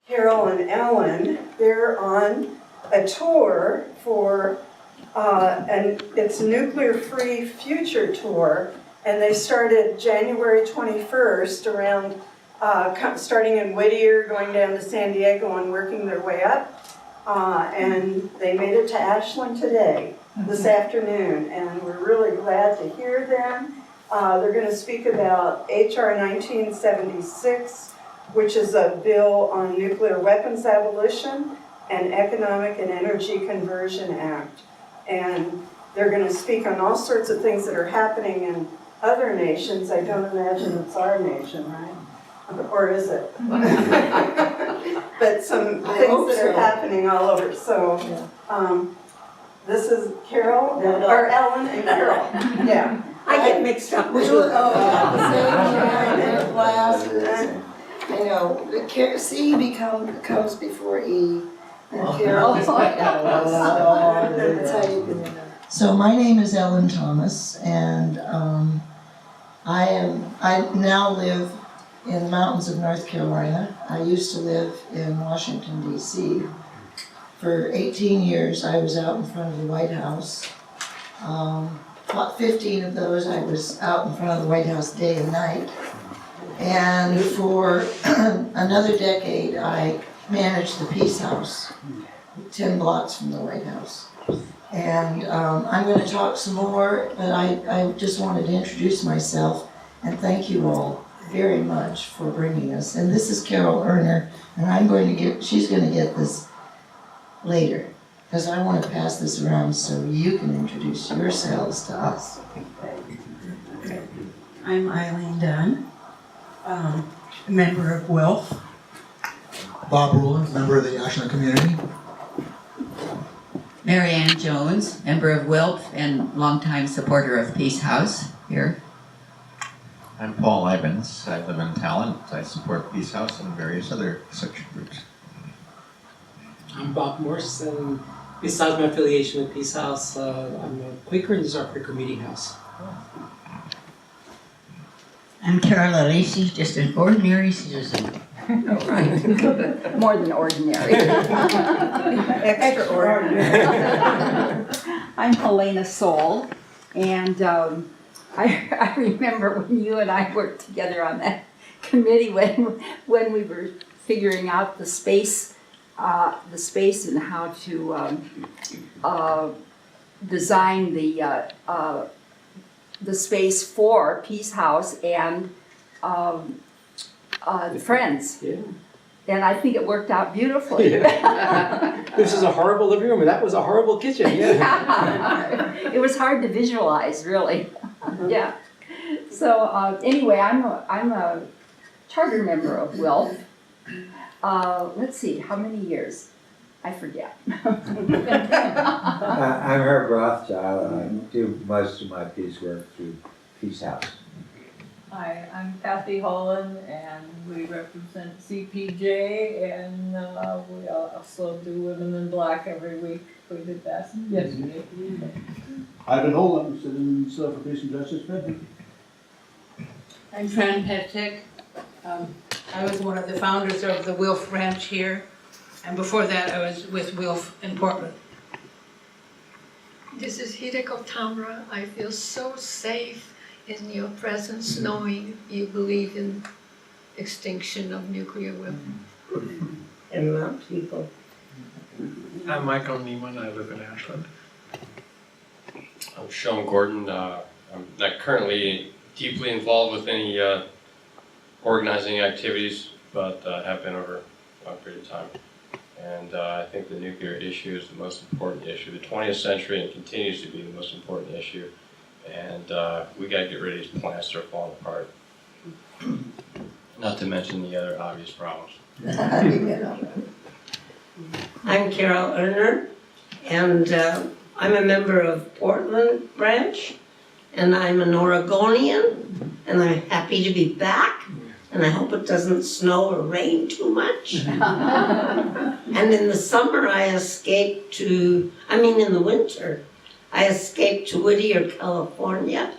Carol and Ellen. They're on a tour for, and it's Nuclear Free Future Tour, and they started January 21st around, starting in Whittier, going down to San Diego and working their way up. And they made it to Ashland today, this afternoon, and we're really glad to hear them. They're going to speak about HR 1976, which is a bill on nuclear weapons abolition and Economic and Energy Conversion Act. And they're going to speak on all sorts of things that are happening in other nations. I don't imagine it's our nation, right? Or is it? But some things that are happening all over. So this is Carol, or Ellen and Carol. Yeah. I get mixed up with you. I know, the C comes before E. And Carol is like that's how you can. So my name is Ellen Thomas, and I now live in the mountains of North Carolina. I used to live in Washington, D.C. For 18 years, I was out in front of the White House. 15 of those, I was out in front of the White House day and night. And for another decade, I managed the Peace House, 10 blocks from the White House. And I'm going to talk some more, but I just wanted to introduce myself and thank you all very much for bringing us. And this is Carol Urner, and she's going to get this later, because I want to pass this around so you can introduce yourselves to us. I'm Eileen Dunn, member of WILPF. Bob Rowland, member of the Ashland community. Mary Ann Jones, member of WILPF and longtime supporter of Peace House here. I'm Paul Ivins. I live in Talent. I support Peace House and various other such groups. I'm Bob Morse, and besides my affiliation with Peace House, I'm a Quaker, and this is our Quaker Meeting House. I'm Carol Alesi, just an ordinary citizen. Right. More than ordinary. Extraordinary. I'm Helena Soul, and I remember when you and I worked together on that committee when we were figuring out the space and how to design the space for Peace House and the Friends. Yeah. And I think it worked out beautifully. Yeah. This is a horrible living room, and that was a horrible kitchen. Yeah. Yeah. It was hard to visualize, really. Yeah. So anyway, I'm a charter member of WILPF. Let's see, how many years? I forget. I'm Herb Rothschild, and I do most of my peace work through Peace House. Hi, I'm Kathy Holland, and we represent CPJ, and we also do Women in Black every week. We did that yesterday. Ivan Hole, I'm sitting in for Peace and Justice Federal. I'm Fran Petek. I was one of the founders of the WILPF branch here, and before that I was with WILPF in Portland. This is Hideko Tamra. I feel so safe in your presence, knowing you believe in extinction of nuclear weapons. And love people. I'm Michael Neiman. I live in Ashland. I'm Sean Gordon. I'm not currently deeply involved with any organizing activities, but have been over a long period of time. And I think the nuclear issue is the most important issue, the 20th century, and continues to be the most important issue. And we got to get rid of these plants that are falling apart. Not to mention the other obvious problems. I'm Carol Urner, and I'm a member of Portland branch, and I'm an Oregonian, and I'm happy to be back, and I hope it doesn't snow or rain too much. And in the summer in the winter, I escaped to Whittier, California,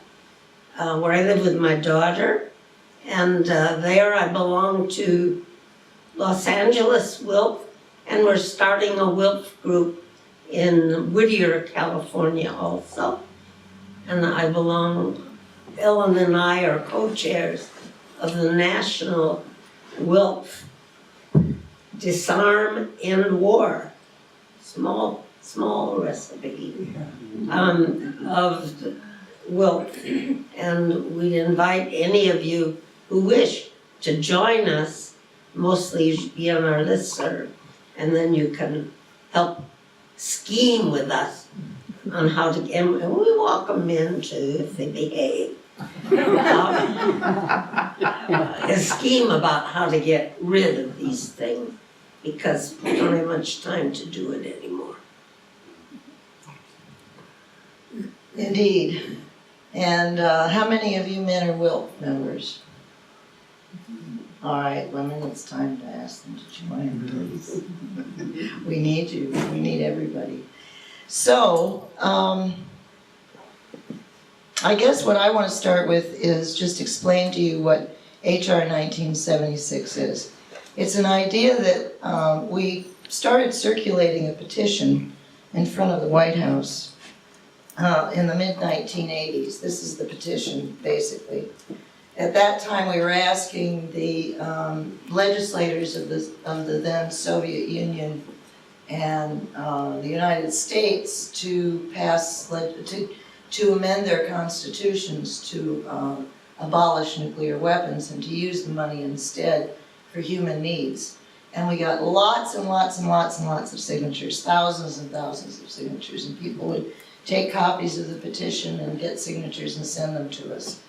where I live with my daughter, and there I belong to Los Angeles WILPF, and we're starting a WILPF group in Whittier, California also. And Ellen and I are co-chairs of the National WILPF Disarm, End War. Small recipe of WILPF. And we'd invite any of you who wish to join us, mostly be on our listserv, and then you can help scheme with us on how to get, and we welcome men too if they behave. A scheme about how to get rid of these things, because we don't have much time to do it anymore. Indeed. And how many of you men are WILPF members? All right, women, it's time to ask them to join, please. We need you. We need everybody. So, I guess what I want to start with is just explain to you what HR 1976 is. It's an idea that we started circulating a petition in front of the White House in the mid-1980s. This is the petition, basically. At that time, we were asking the legislators of the then Soviet Union and the United States to pass, to amend their constitutions to abolish nuclear weapons and to use the money instead for human needs. And we got lots and lots and lots and lots of signatures, thousands and thousands of signatures, and people would take copies of the petition and get signatures and send them to us.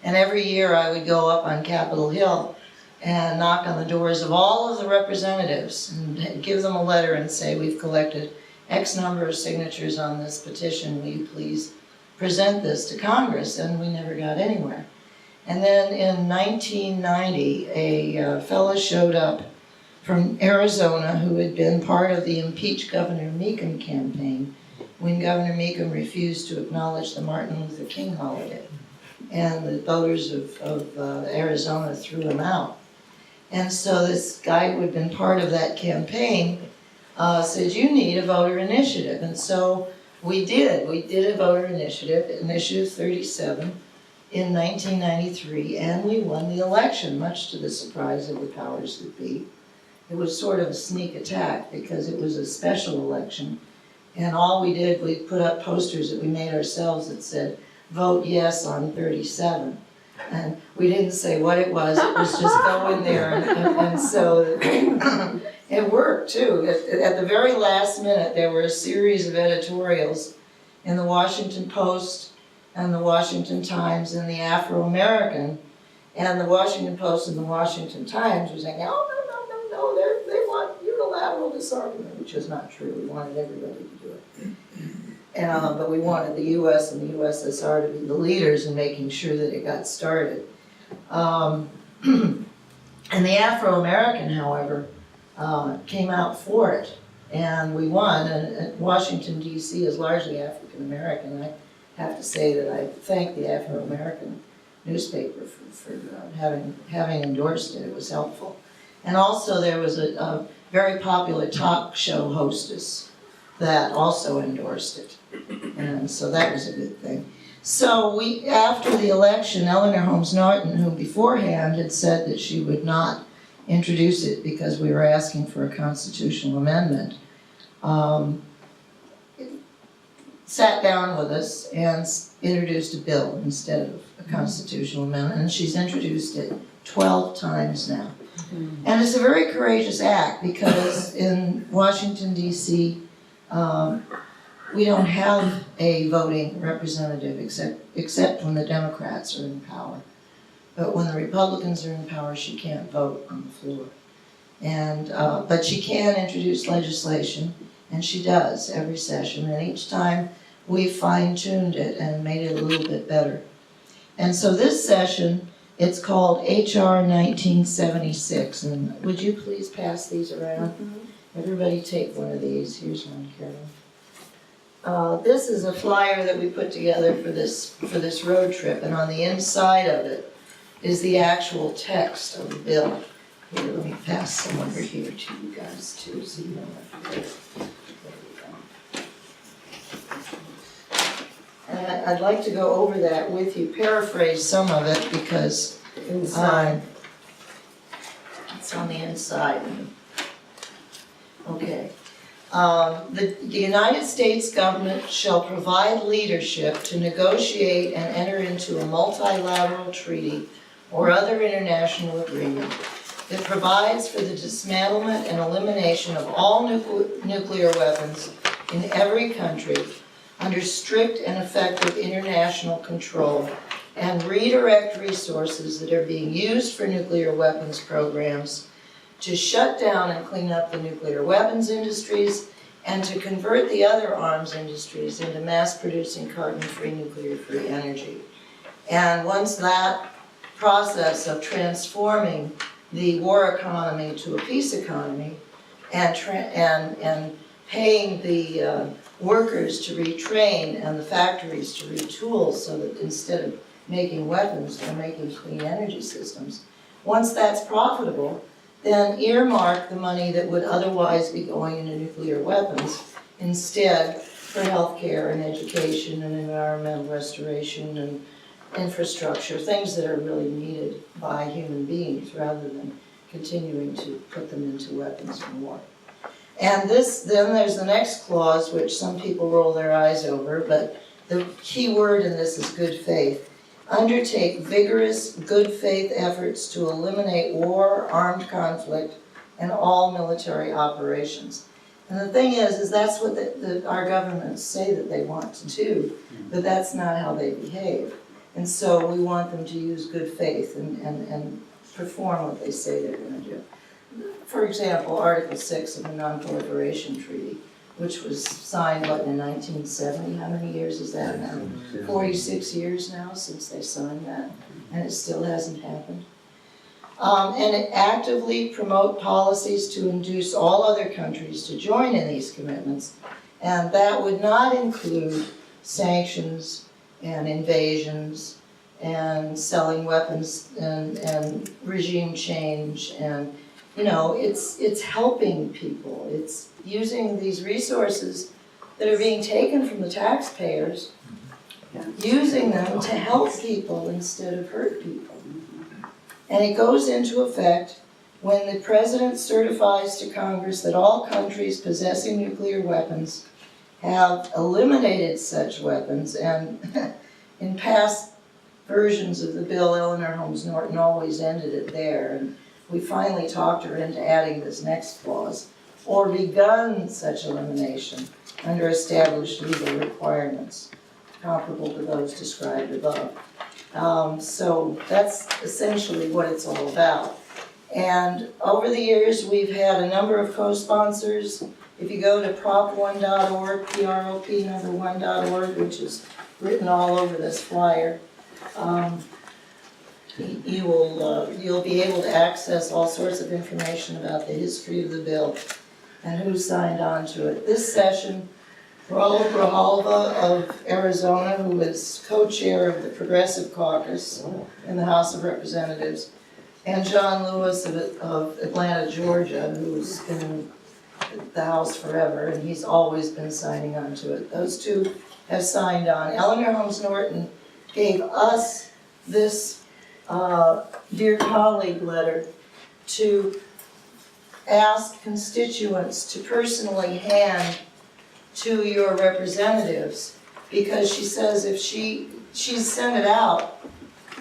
And every year I would go up on Capitol Hill and knock on the doors of all of the representatives and give them a letter and say, we've collected X number of signatures on this petition, will you please present this to Congress? And we never got anywhere. And then in 1990, a fellow showed up from Arizona who had been part of the Impeach Governor Meekum campaign when Governor Meekum refused to acknowledge the Martin Luther King holiday. And the voters of Arizona threw him out. And so this guy who had been part of that campaign said, you need a voter initiative. And so we did. We did a voter initiative, Initiative 37, in 1993, and we won the election, much to the surprise of the powers that be. It was sort of a sneak attack because it was a special election. And all we did, we put up posters that we made ourselves that said, vote yes on 37. And we didn't say what it was just go in there. And so it worked too. At the very last minute, there were a series of editorials in the Washington Post and the Washington Times and the Afro-American. And the Washington Post and the Washington Times were saying, oh, no, they want unilateral disarmament, which is not true. We wanted everybody to do it. But we wanted the U.S. and the USSR to be the leaders in making sure that it got started. And the Afro-American, however, came out for it, and we won. And Washington, D.C. is largely African-American. I have to say that I thank the Afro-American newspaper for having endorsed it. It was helpful. And also there was a very popular talk show hostess that also endorsed it. And so that was a good thing. So after the election, Eleanor Holmes Norton, who beforehand had said that she would not introduce it because we were asking for a constitutional amendment, sat down with us and introduced a bill instead of a constitutional amendment, and she's introduced it 12 times now. And it's a very courageous act because in Washington, D.C., we don't have a voting representative except when the Democrats are in power. But when the Republicans are in power, she can't vote on the floor. And but she can introduce legislation, and she does every session. And each time we fine-tuned it and made it a little bit better. And so this session, it's called HR 1976. And would you please pass these around? Everybody take one of these. Here's one, Carol. This is a flyer that we put together for this road trip, and on the inside of it is the actual text of the bill. Here, let me pass some over here to you guys too, so you don't have to go. And I'd like to go over that with you, paraphrase some of it because Inside. it's on the inside. Okay. The United States government shall provide leadership to negotiate and enter into a multilateral treaty or other international agreement that provides for the dismantlement and elimination of all nuclear weapons in every country under strict and effective international control, and redirect resources that are being used for nuclear weapons programs to shut down and clean up the nuclear weapons industries and to convert the other arms industries into mass-producing carbon-free, nuclear-free energy. And once that process of transforming the war economy to a peace economy and paying the workers to retrain and the factories to retool so that instead of making weapons, they're making clean energy systems. Once that's profitable, then earmark the money that would otherwise be going into nuclear weapons instead for healthcare and education and environmental restoration and infrastructure, things that are really needed by human beings rather than continuing to put them into weapons of war. And then there's the next clause, which some people roll their eyes over, but the key word in this is good faith. Undertake vigorous good faith efforts to eliminate war, armed conflict, and all military operations. And the thing is that's what our governments say that they want to do, but that's not how they behave. And so we want them to use good faith and perform what they say they're going to do. For example, Article 6 of the Non-Proliferation Treaty, which was signed, in 1970? How many years is that now? 46 years now since they signed that, and it still hasn't happened. And it actively promote policies to induce all other countries to join in these commitments, and that would not include sanctions and invasions and selling weapons and regime change and it's helping people. It's using these resources that are being taken from the taxpayers, using them to help people instead of hurt people. And it goes into effect when the President certifies to Congress that all countries possessing nuclear weapons have eliminated such weapons. And in past versions of the bill, Eleanor Holmes Norton always ended it there. And we finally talked her into adding this next clause, or begun such elimination under established legal requirements, comparable to those described above. So that's essentially what it's all about. And over the years, we've had a number of co-sponsors. If you go to prop1.org, PROP number 1.org, which is written all over this flyer, you'll be able to access all sorts of information about the history of the bill and who signed on to it. This session, Raul Grijalva of Arizona, who is co-chair of the Progressive Caucus in the House of Representatives, and John Lewis of Atlanta, Georgia, who's been in the House forever, and he's always been signing on to it. Those two have signed on. Eleanor Holmes Norton gave us this dear colleague letter to ask constituents to personally hand to your representatives, because she says if she's sent it out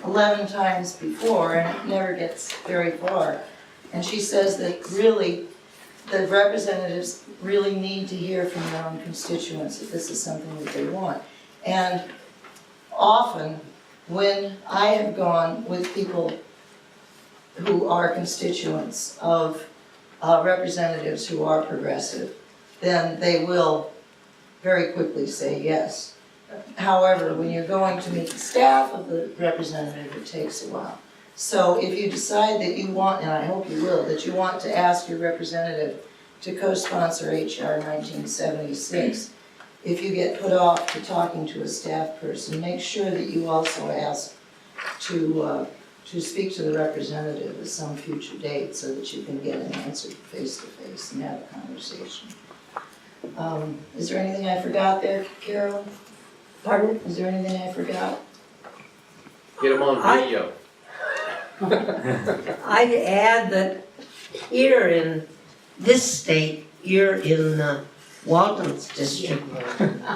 11 times before and it never gets very far. And she says that really the representatives really need to hear from their own constituents that this is something that they want. And often when I have gone with people who are constituents of representatives who are progressive, then they will very quickly say yes. However, when you're going to meet the staff of the representative, it takes a while. So if you decide that you want, and I hope you will, that you want to ask your representative to co-sponsor HR 1976, if you get put off to talking to a staff person, make sure that you also ask to speak to the representative at some future date so that you can get an answer face to face and have a conversation. Is there anything I forgot there, Carol? Pardon? Is there anything I forgot? Get them on video. I'd add that here in this state, you're in Walden's district.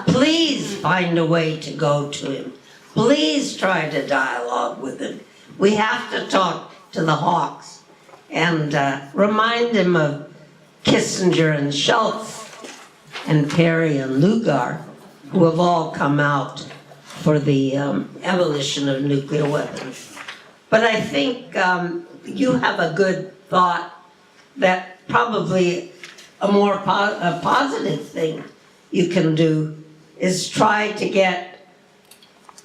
Please find a way to go to him. Please try to dialogue with him. We have to talk to the Hawks and remind him of Kissinger and Schultz and Perry and Lugar, who have all come out for the abolition of nuclear weapons. But I think you have a good thought that probably a more positive thing you can do is try to get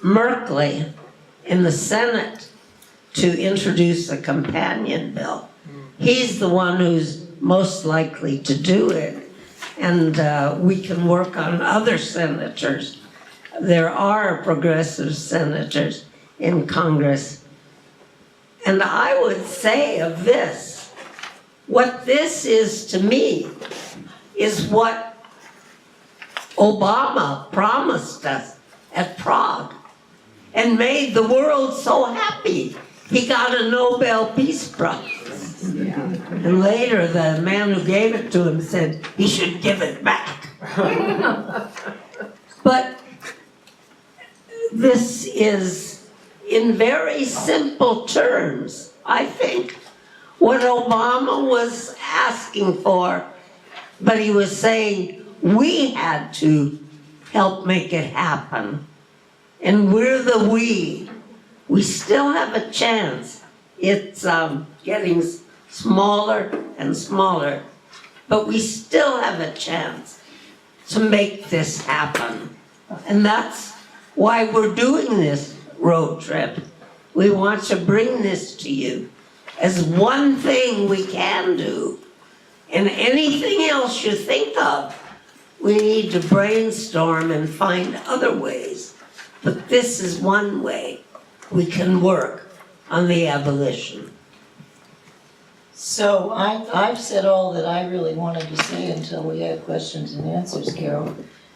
Merkley in the Senate to introduce a companion bill. He's the one who's most likely to do it, and we can work on other senators. There are progressive senators in Congress. And I would say of this, what this is to me is what Obama promised us at Prague and made the world so happy. He got a Nobel Peace Prize. And later the man who gave it to him said he should give it back. But this is, in very simple terms, I think, what Obama was asking for, but he was saying we had to help make it happen. And we're the we. We still have a chance. It's getting smaller and smaller, but we still have a chance to make this happen. And that's why we're doing this road trip. We want to bring this to you as one thing we can do. And anything else you think of, we need to brainstorm and find other ways. But this is one way we can work on the abolition. So I've said all that I really wanted to say until we had questions and answers, Carol.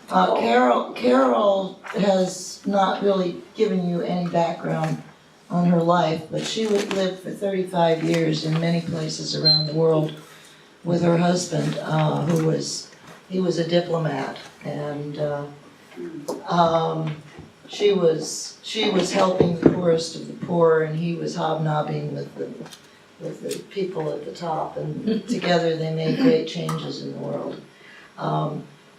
Carol has not really given you any background on her life, but she lived for 35 years in many places around the world with her husband, he was a diplomat, and she was helping the poorest of the poor, and he was hobnobbing with the people at the top, and together they made great changes in the world.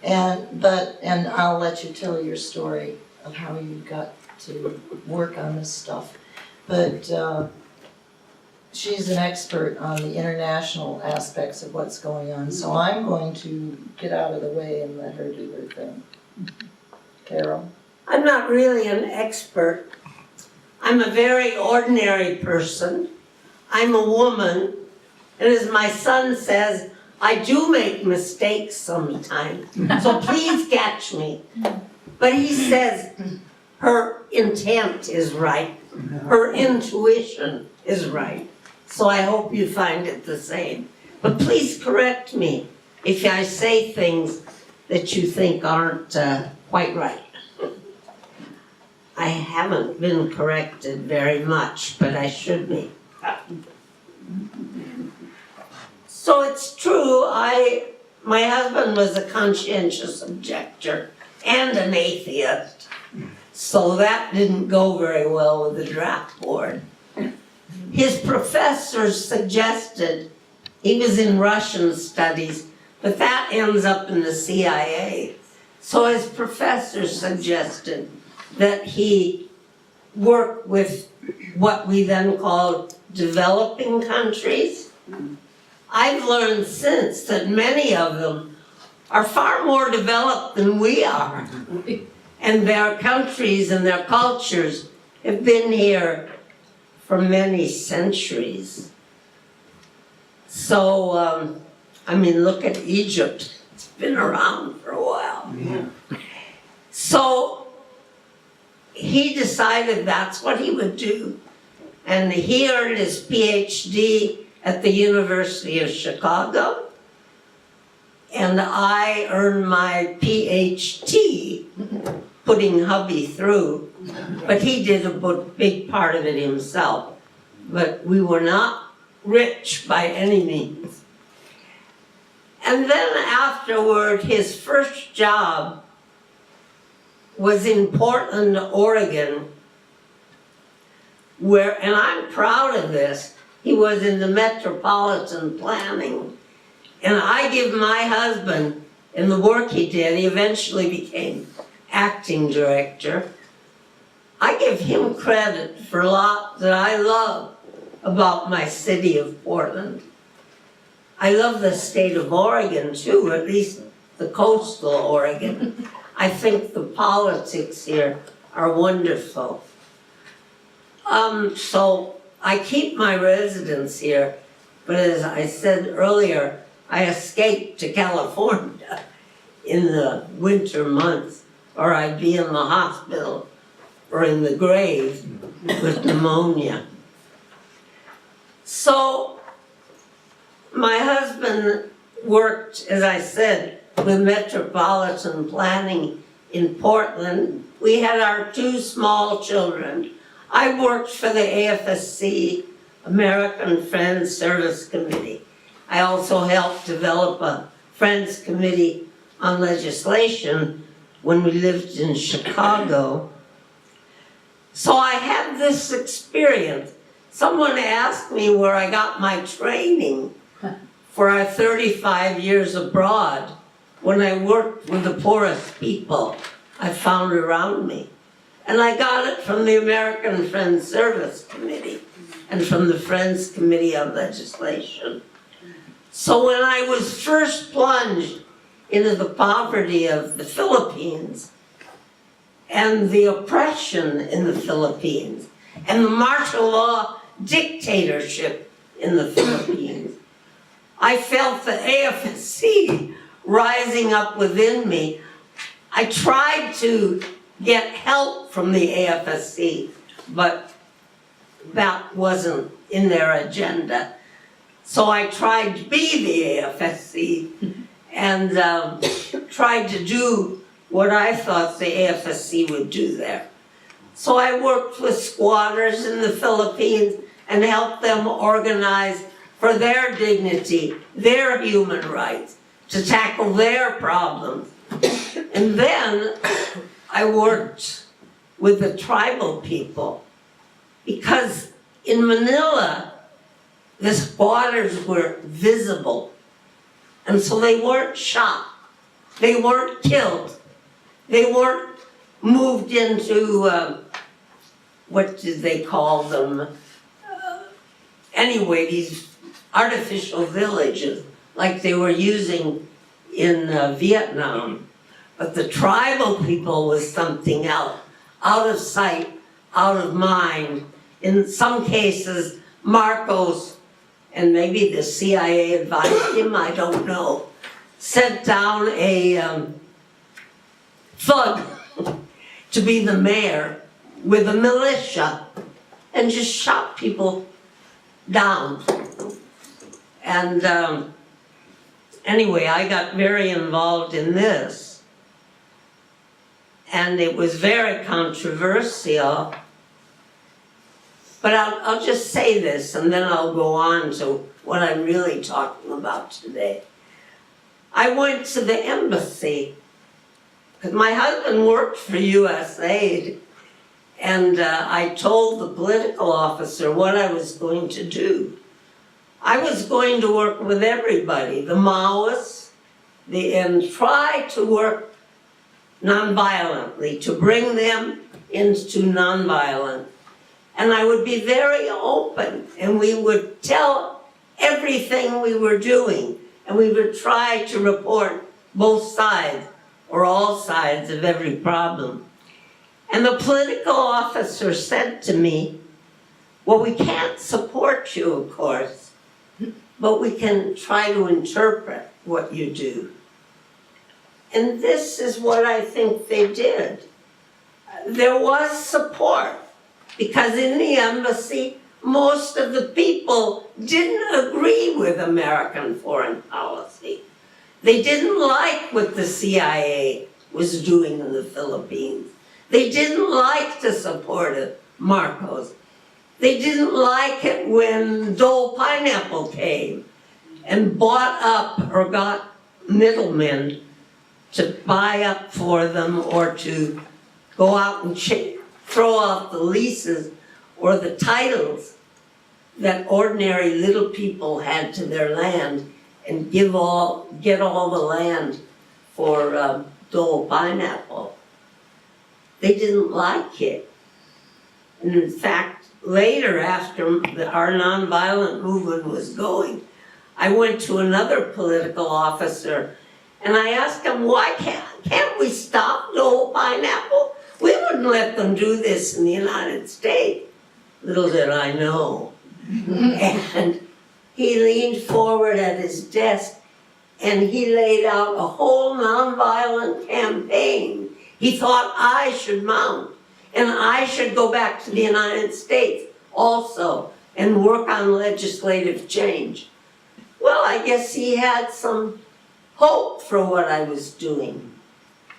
And I'll let you tell your story of how you got to work on this stuff. But she's an expert on the international aspects of what's going on, so I'm going to get out of the way and let her do her thing. Carol? I'm not really an expert. I'm a very ordinary person. I'm a woman, and as my son says, I do make mistakes sometimes, so please catch me. But he says her intent is right, her intuition is right, so I hope you find it the same. But please correct me if I say things that you think aren't quite right. I haven't been corrected very much, but I should be. So it's true, my husband was a conscientious objector and an atheist, so that didn't go very well with the draft board. His professors suggested, he was in Russian studies, but that ends up in the CIA. So his professors suggested that he work with what we then call developing countries. I've learned since that many of them are far more developed than we are. And their countries and their cultures have been here for many centuries. So, look at Egypt. It's been around for a while. Yeah. So, he decided that's what he would do. and he earned his PhD at the University of Chicago. And I earned my PhD putting hubby through, but he did a big part of it himself. But we were not rich by any means. And then afterward, his first job was in Portland, Oregon, where, and I'm proud of this, he was in the metropolitan planning. And I give my husband, in the work he did, he eventually became acting director. I give him credit for a lot that I love about my city of Portland. I love the state of Oregon too, at least the coastal Oregon. I think the politics here are wonderful. So I keep my residence here, but as I said earlier, I escaped to California in the winter months, or I'd be in the hospital or in the grave with pneumonia. So my husband worked, as I said, with metropolitan planning in Portland. We had our 2 small children. I worked for the AFSC, American Friends Service Committee. I also helped develop a Friends Committee on legislation when we lived in Chicago. So I had this experience. Someone asked me where I got my training for our 35 years abroad when I worked with the poorest people I found around me. And I got it from the American Friends Service Committee and from the Friends Committee on Legislation. So when I was first plunged into the poverty of the Philippines and the oppression in the Philippines and the martial law dictatorship in the Philippines, I felt the AFSC rising up within me. I tried to get help from the AFSC, but that wasn't in their agenda. So I tried to be the AFSC and tried to do what I thought the AFSC would do there. So I worked with squatters in the Philippines and helped them organize for their dignity, their human rights, to tackle their problems. And then I worked with the tribal people because in Manila, the squatters were visible. And so they weren't shot, they weren't killed, they weren't moved into, what did they call them? Anyway, these artificial villages like they were using in Vietnam. But the tribal people was something else, out of sight, out of mind. In some cases, Marcos, and maybe the CIA advised him, I don't know, sent down a thug to be the mayor with a militia and just shot people down. And anyway, I got very involved in this. And it was very controversial. But I'll just say this, and then I'll go on to what I'm really talking about today. I went to the embassy, because my husband worked for USAID, and I told the political officer what I was going to do. I was going to work with everybody, the Maoists, and try to work nonviolently, to bring them into nonviolence. And I would be very open, and we would tell everything we were doing, and we would try to report both sides, or all sides of every problem. And the political officer said to me, well, we can't support you, of course, but we can try to interpret what you do. And this is what I think they did. There was support, because in the embassy, most of the people didn't agree with American foreign policy. They didn't like what the CIA was doing in the Philippines. They didn't like to support Marcos. They didn't like it when Dole Pineapple came and bought up or got middlemen to buy up for them or to go out and throw out the leases or the titles that ordinary little people had to their land and get all the land for Dole Pineapple. They didn't like it. And in fact, later after our nonviolent movement was going, I went to another political officer and I asked him, why can't we stop Dole Pineapple? We wouldn't let them do this in the United States. Little did I know. And he leaned forward at his desk and he laid out a whole nonviolent campaign he thought I should mount. And I should go back to the United States also and work on legislative change. Well, I guess he had some hope for what I was doing.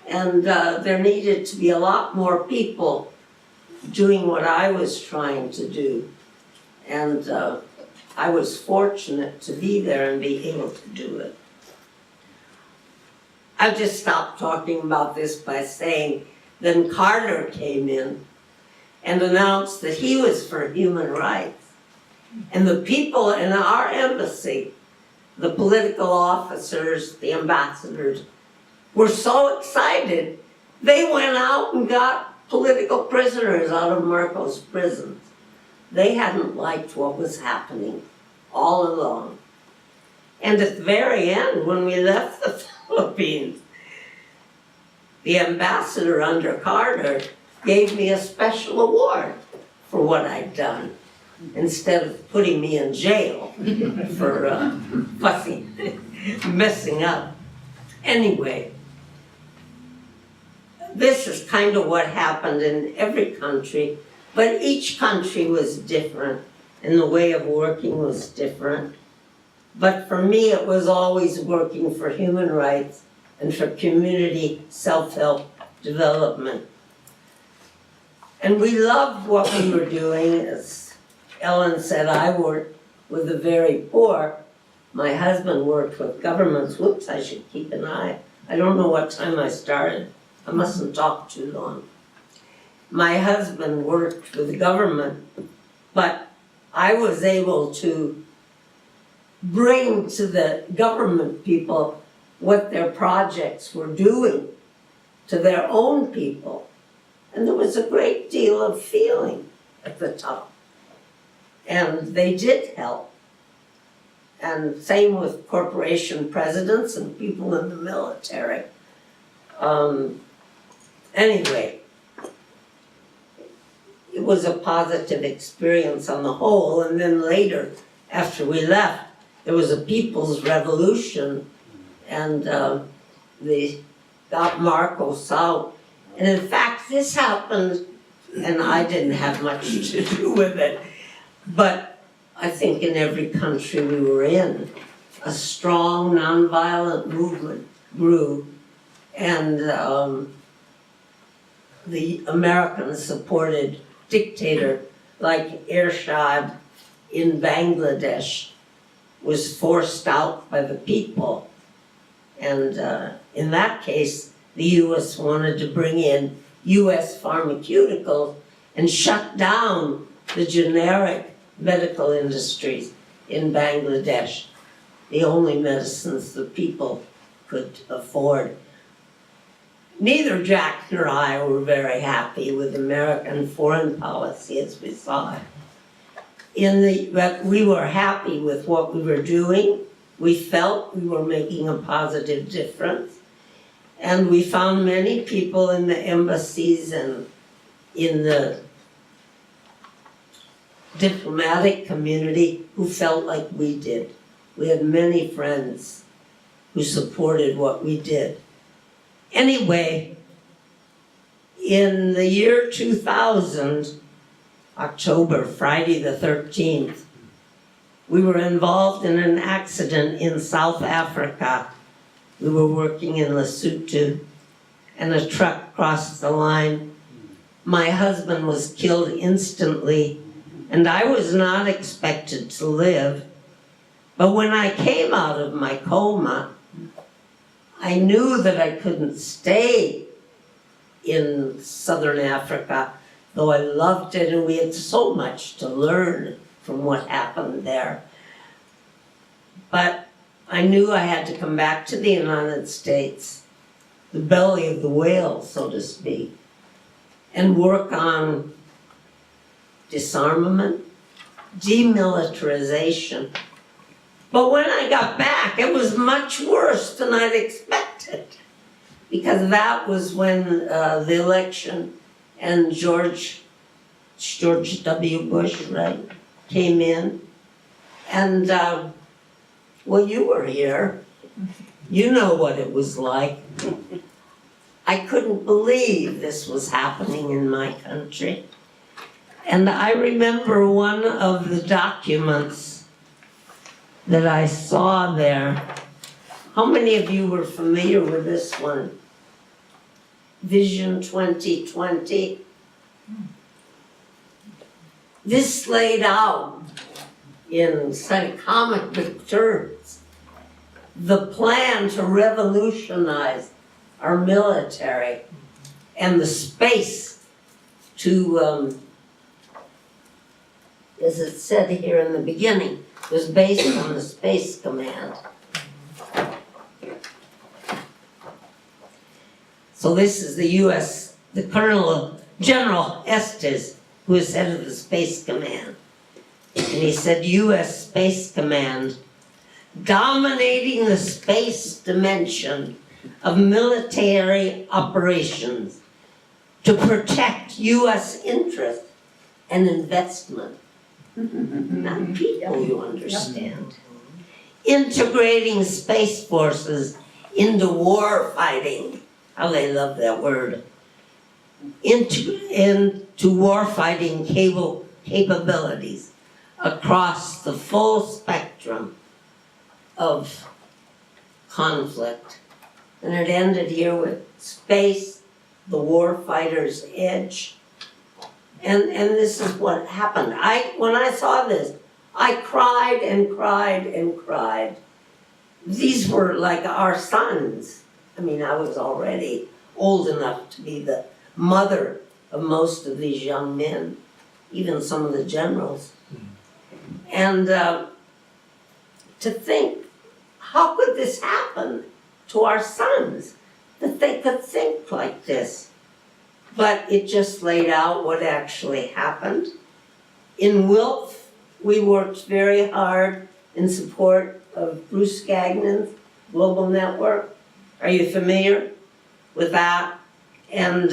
And there needed to be a lot more people doing what I was trying to do. And I was fortunate to be there and be able to do it. I'll just stop talking about this by saying then Carter came in and announced that he was for human rights. And the people in our embassy, the political officers, the ambassadors, were so excited, they went out and got political prisoners out of Marcos prisons. They hadn't liked what was happening all along. And at the very end, when we left the Philippines, the ambassador under Carter gave me a special award for what I'd done, instead of putting me in jail for messing up. Anyway, this is kind of what happened in every country, but each country was different and the way of working was different. But for me, it was always working for human rights and for community self-help development. And we loved what we were doing. As Ellen said, I worked with the very poor. My husband worked with governments. Whoops, I should keep an eye. I don't know what time I started. I mustn't talk too long. My husband worked with the government, but I was able to bring to the government people what their projects were doing to their own people. And there was a great deal of feeling at the top. And they did help. And same with corporation presidents and people in the military. Anyway, it was a positive experience on the whole. And then later, after we left, there was a people's revolution, and they got Marcos out. And in fact, this happened, and I didn't have much to do with it, but I think in every country we were in, a strong nonviolent movement grew, and the Americans supported dictator like Ershad in Bangladesh was forced out by the people. And in that case, the US wanted to bring in US pharmaceuticals and shut down the generic medical industries in Bangladesh, the only medicines the people could afford. Neither Jack nor I were very happy with American foreign policy as we saw it. But we were happy with what we were doing. We felt we were making a positive difference. And we found many people in the embassies and in the diplomatic community who felt like we did. We had many friends who supported what we did. Anyway, in the year 2000, October, Friday the 13th. We were involved in an accident in South Africa. We were working in Lesotho, and a truck crossed the line. My husband was killed instantly, and I was not expected to live. But when I came out of my coma, I knew that I couldn't stay in Southern Africa, though I loved it, and we had so much to learn from what happened there. But I knew I had to come back to the United States, the belly of the whale, so to speak, and work on disarmament, demilitarization. But when I got back, it was much worse than I'd expected, because that was when the election and George W. Bush, right, came in. And, well, you were here. You know what it was like. I couldn't believe this was happening in my country. And I remember one of the documents that I saw there. How many of you were familiar with this one? Vision 2020. This laid out in kind of comic book terms the plan to revolutionize our military and the space to, as it said here in the beginning, was based on the Space Command. So this is the U.S., the General Estes, who is head of the Space Command. And he said, U.S. Space Command, dominating the space dimension of military operations to protect U.S. interest and investment. Not people, you understand. Integrating space forces into war fighting. How they love that word. Into war fighting capabilities across the full spectrum of conflict. And it ended here with space, the war fighter's edge. And this is what happened. When I saw this, I cried and cried and cried. These were like our sons. I mean, I was already old enough to be the mother of most of these young men, even some of the generals. And to think, how could this happen to our sons, that they could think like this? But it just laid out what actually happened. In WILPF, we worked very hard in support of Bruce Gagnon's Global Network. Are you familiar with that? And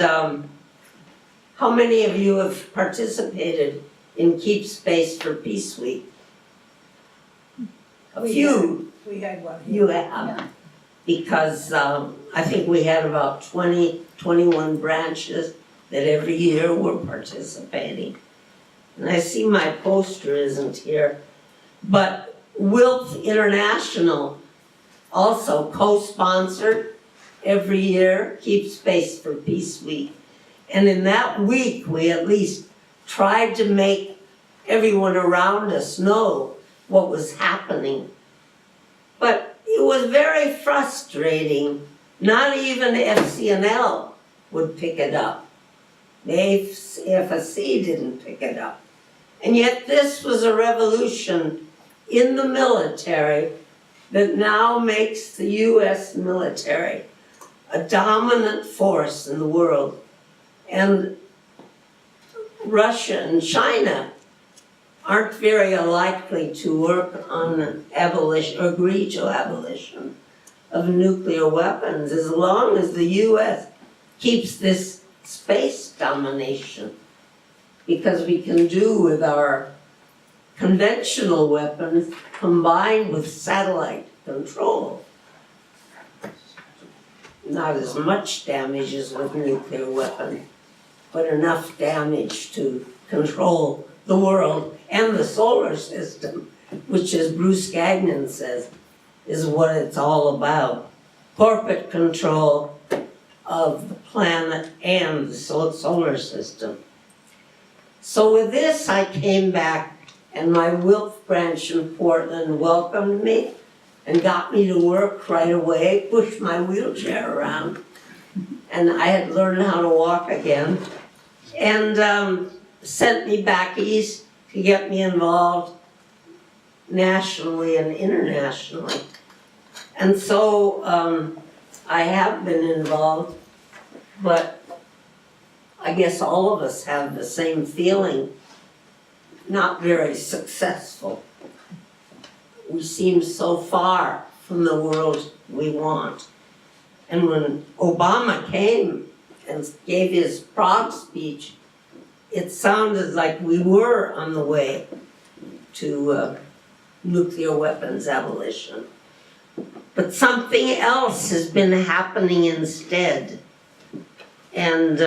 how many of you have participated in Keep Space for Peace Week? A few. We had one. You have. Because I think we had about 21 branches that every year were participating. And I see my poster isn't here, but WILPF International also co-sponsored every year Keep Space for Peace Week. And in that week, we at least tried to make everyone around us know what was happening. But it was very frustrating. Not even FCNL would pick it up. The FSC didn't pick it up. And yet this was a revolution in the military that now makes the U.S. military a dominant force in the world. And Russia and China aren't very likely to work on abolition, or agree to abolition of nuclear weapons as long as the U.S. keeps this space domination. Because we can do with our conventional weapons combined with satellite control. Not as much damage as with nuclear weapons, but enough damage to control the world and the solar system, which, as Bruce Gagnon says, is what it's all about. Corporate control of the planet and the solar system. So with this, I came back, and my WILPF branch in Portland welcomed me and got me to work right away, pushed my wheelchair around, and I had learned how to walk again, and sent me back east to get me involved nationally and internationally. And so I have been involved, but I guess all of us have the same feeling, not very successful. We seem so far from the world we want. And when Obama came and gave his Prague speech, it sounded like we were on the way to nuclear weapons abolition. But something else has been happening instead. And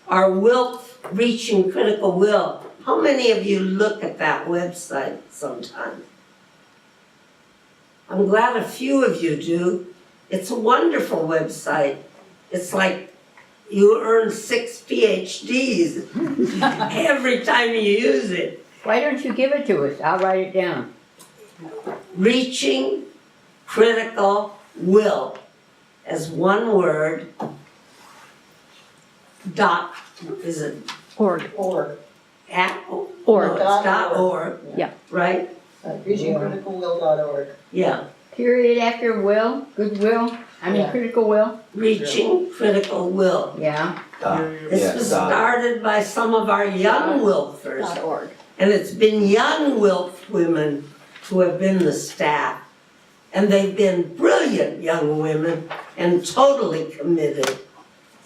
our WILPF, Reaching Critical Will, how many of you look at that website sometime? I'm glad a few of you do. It's a wonderful website. It's like you earn 6 PhDs every time you use it. Why don't you give it to us? I'll write it down. Reaching Critical Will, as one word, dot, is it? Org. Org. At, Org. no, it's dot org. Yeah. Right? ReachingCriticalWill.org. Yeah. Period after will, goodwill, Yeah. critical will. Reaching Critical Will. Yeah. This was started by some of our young WILPFers. .org. And it's been young WILPF women who have been the staff. And they've been brilliant young women and totally committed.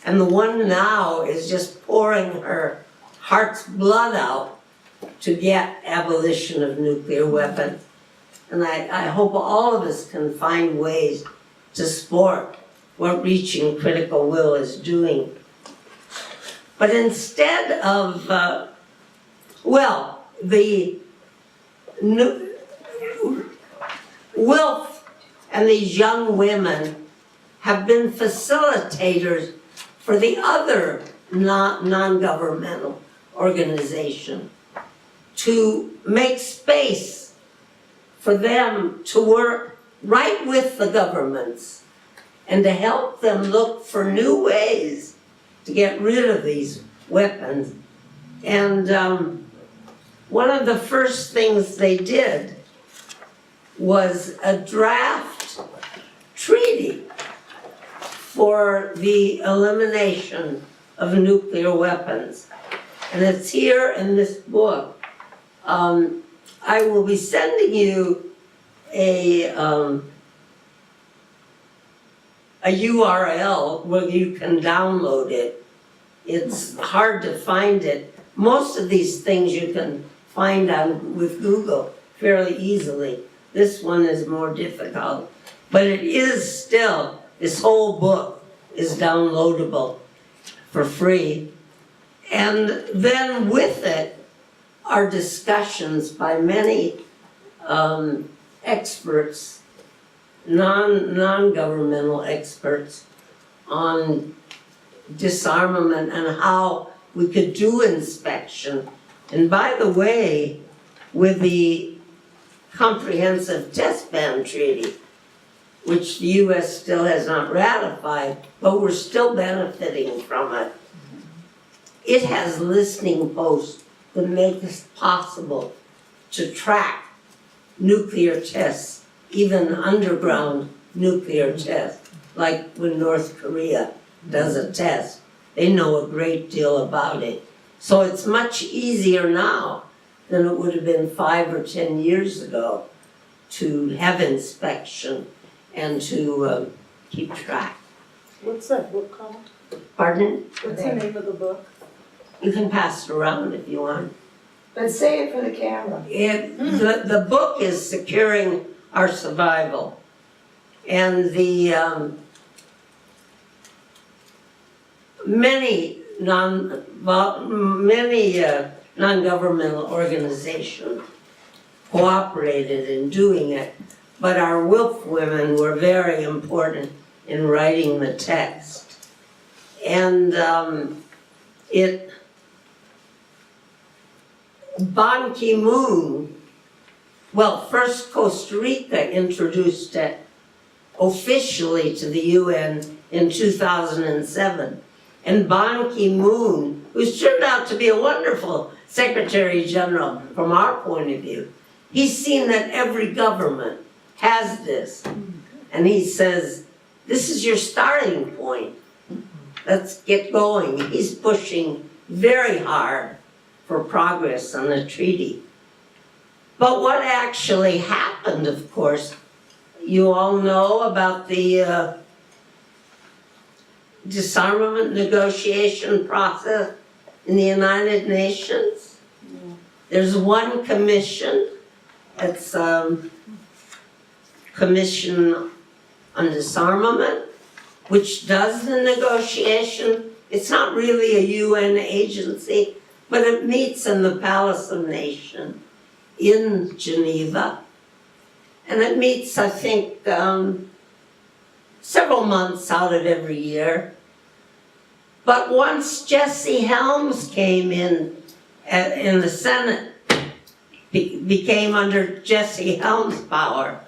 And the one now is just pouring her heart's blood out to get abolition of nuclear weapons. And I hope all of us can find ways to support what Reaching Critical Will is doing. But instead of, the WILPF and these young women have been facilitators for the other non-governmental organization to make space for them to work right with the governments and to help them look for new ways to get rid of these weapons. And one of the first things they did was a draft treaty for the elimination of nuclear weapons. And it's here in this book. I will be sending you a URL where you can download it. It's hard to find it. Most of these things you can find with Google fairly easily. This one is more difficult. But it is still, this whole book is downloadable for free. And then with it are discussions by many experts, non-governmental experts, on disarmament and how we could do inspection. And by the way, with the Comprehensive Test Ban Treaty, which the US still has not ratified, but we're still benefiting from it, it has listening posts that make it possible to track nuclear tests, even underground nuclear tests, like when North Korea does a test. They know a great deal about it. So it's much easier now than it would have been 5 or 10 years ago to have inspection and to keep track. What's that book called? Pardon? What's the name of the book? You can pass it around if you want. But say it for the camera. The book is Securing Our Survival. And the many non-governmental organizations cooperated in doing it, but our WILPF women were very important in writing the text. And Ban Ki-moon, well, first Costa Rica introduced it officially to the UN in 2007. And Ban Ki-moon, who's turned out to be a wonderful Secretary General from our point of view, he's seen that every government has this. And he says, this is your starting point. Let's get going. He's pushing very hard for progress on the treaty. But what actually happened, of course, you all know about the disarmament negotiation process in the United Nations. There's one commission, it's Commission on Disarmament, which does the negotiation. It's not really a UN agency, but it meets in the Palace of Nations in Geneva. And it meets, I think, several months out of every year. But once Jesse Helms came in the Senate, became under Jesse Helms' power,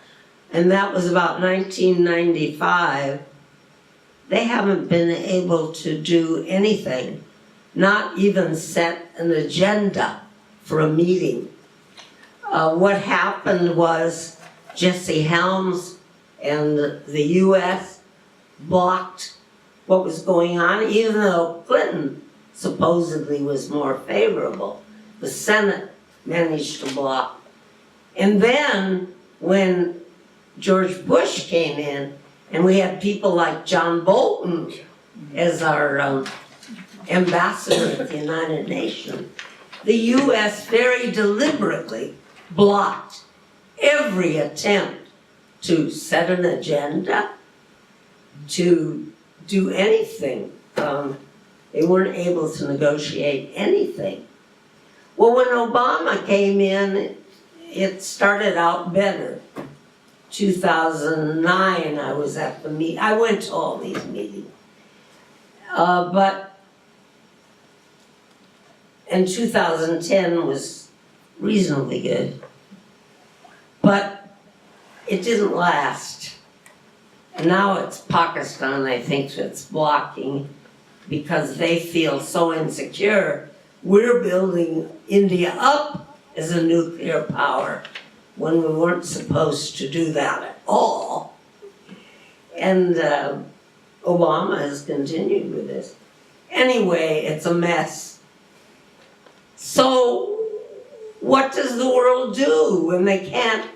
and that was about 1995, they haven't been able to do anything, not even set an agenda for a meeting. What happened was Jesse Helms and the US blocked what was going on, even though Clinton supposedly was more favorable. The Senate managed to block. And then when George Bush came in, and we had people like John Bolton as our ambassador at the United Nations, the US very deliberately blocked every attempt to set an agenda, to do anything. They weren't able to negotiate anything. Well, when Obama came in, it started out better. 2009, I was at the meeting. I went to all these meetings. But in 2010 was reasonably good. But it didn't last. And now it's Pakistan, I think, that's blocking because they feel so insecure. We're building India up as a nuclear power when we weren't supposed to do that at all. And Obama has continued with this. Anyway, it's a mess. So what does the world do when they can't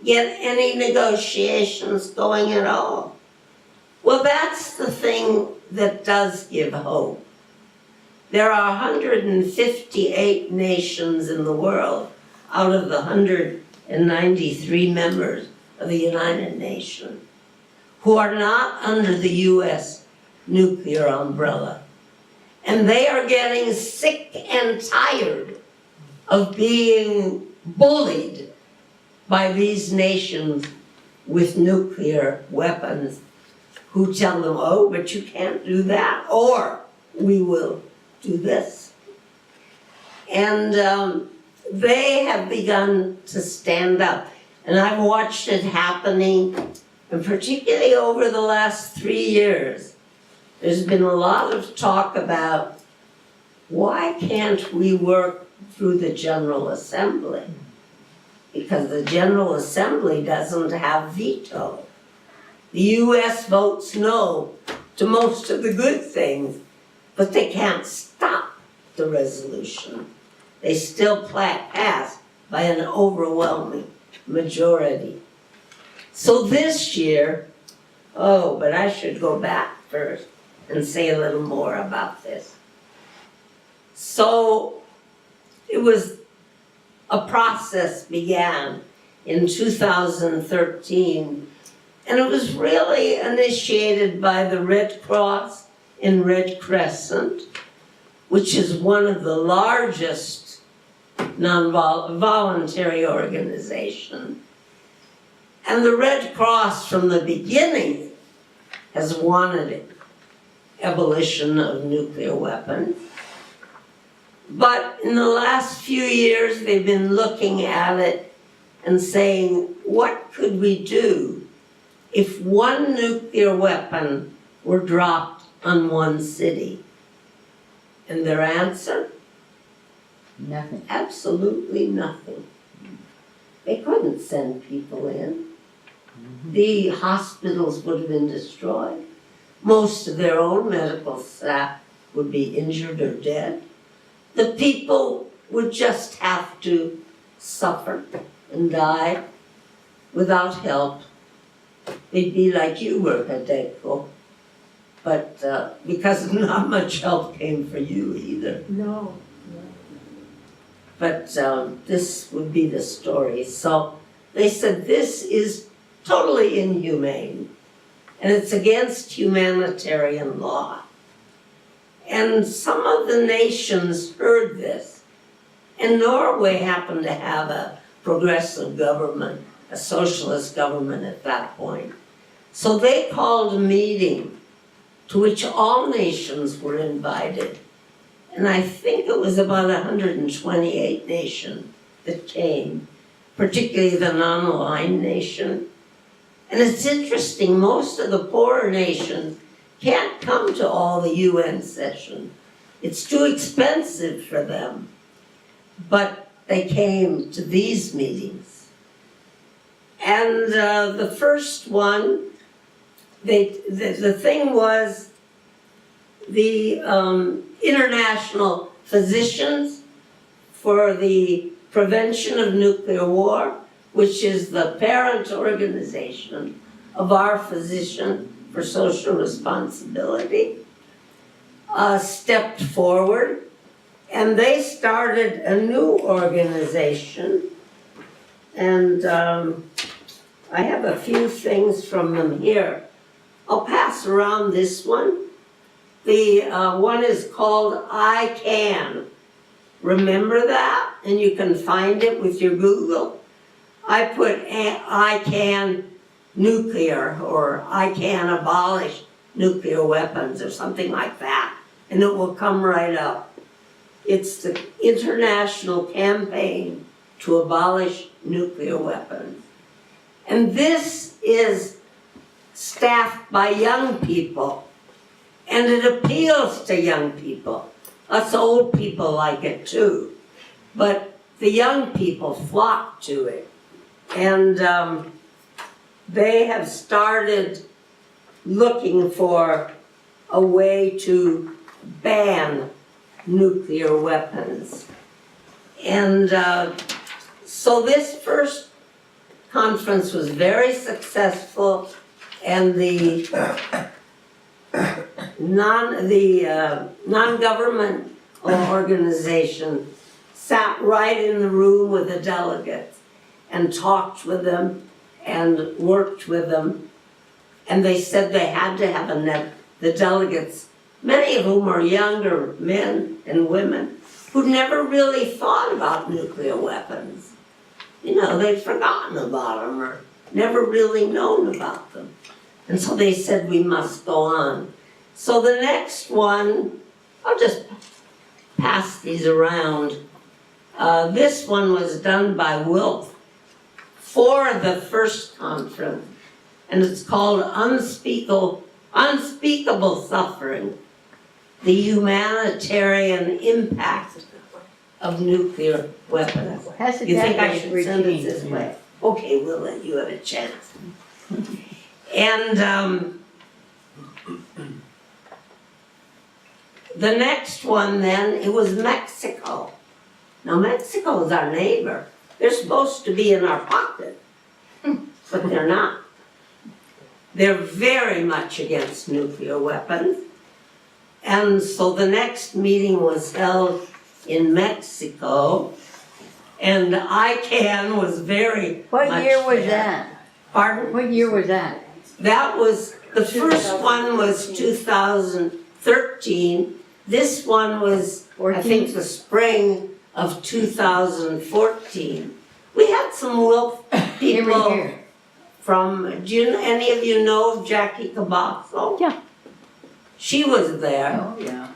get any negotiations going at all? Well, that's the thing that does give hope. There are 158 nations in the world out of the 193 members of the United Nations who are not under the US nuclear umbrella. And they are getting sick and tired of being bullied by these nations with nuclear weapons who tell them, oh, but you can't do that, or we will do this. And they have begun to stand up. And I've watched it happening, and particularly over the last 3 years, there's been a lot of talk about why can't we work through the General Assembly? Because the General Assembly doesn't have veto. The US votes no to most of the good things, but they can't stop the resolution. They still pass by an overwhelming majority. So this year, oh, but I should go back first and say a little more about this. So it was a process began in 2013, and it was really initiated by the Red Cross and Red Crescent which is one of the largest non-voluntary organizations. And the Red Cross from the beginning has wanted abolition of nuclear weapons. But in the last few years, they've been looking at it and saying, what could we do if one nuclear weapon were dropped on one city? And their answer? Nothing. Absolutely nothing. They couldn't send people in. The hospitals would have been destroyed. Most of their own medical staff would be injured or dead. The people would just have to suffer and die without help. They'd be like you were, Hideko. But because not much help came for you either. No. But this would be the story. So they said this is totally inhumane, and it's against humanitarian law. And some of the nations heard this, and Norway happened to have a progressive government, a socialist government at that point. So they called a meeting to which all nations were invited. And I think it was about 128 nations that came, particularly the non-aligned nation. And it's interesting, most of the poorer nations can't come to all the UN sessions. It's too expensive for them. But they came to these meetings. And the first one, the thing was the International Physicians for the Prevention of Nuclear War, which is the parent organization of our Physician for Social Responsibility, stepped forward, and they started a new organization. And I have a few things from them here. I'll pass around this one. The one is called I Can. Remember that? And you can find it with your Google. I put I Can Nuclear, or I Can Abolish Nuclear Weapons, or something like that, and it will come right up. It's the international campaign to abolish nuclear weapons. And this is staffed by young people. And it appeals to young people. Us old people like it too. But the young people flock to it. And they have started looking for a way to ban nuclear weapons. And so this first conference was very successful, and the non-government organization sat right in the room with the delegates and talked with them and worked with them. And they said they had to have the delegates, many of whom are younger men and women, who'd never really thought about nuclear weapons. You know, they'd forgotten about them or never really known about them. And so they said we must go on. So the next one, I'll just pass these around. This one was done by WILPF for the first conference, and it's called Unspeakable Suffering, the Humanitarian Impact of Nuclear Weapons. You think I should send it this way? Okay, we'll let you have a chance. And the next one then, it was Mexico. Now Mexico is our neighbor. They're supposed to be in our pocket, but they're not. They're very much against nuclear weapons. And so the next meeting was held in Mexico, and ICANN was very What much year was there. that? Pardon? What year was that? That was, the first one was 2013, This one was, I think, the spring of 2014. We had some WILPF people from, any of you know Jackie Cabazzo? Yeah. She was there. Oh, yeah.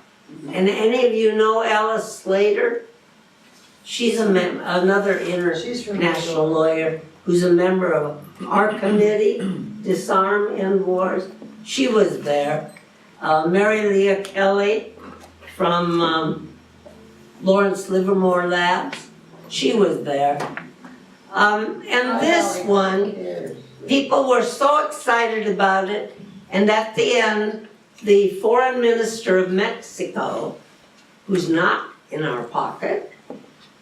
And any of you know Alice Slater? She's another international lawyer who's a member of our committee, Disarm End Wars. She was there. Mary Leah Kelly from Lawrence Livermore Labs, she was there. And this one, people were so excited about it, and at the end, the foreign minister of Mexico, who's not in our pocket,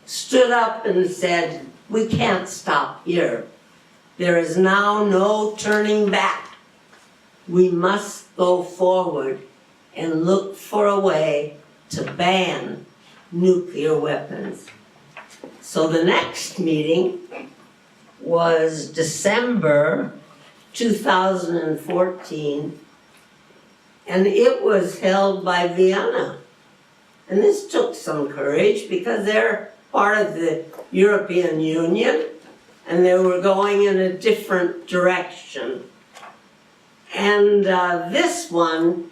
stood up and said, "We can't stop here. There is now no turning back. We must go forward and look for a way to ban nuclear weapons." So the next meeting was December 2014, and it was held by Vienna. And this took some courage because they're part of the European Union and they were going in a different direction. And this one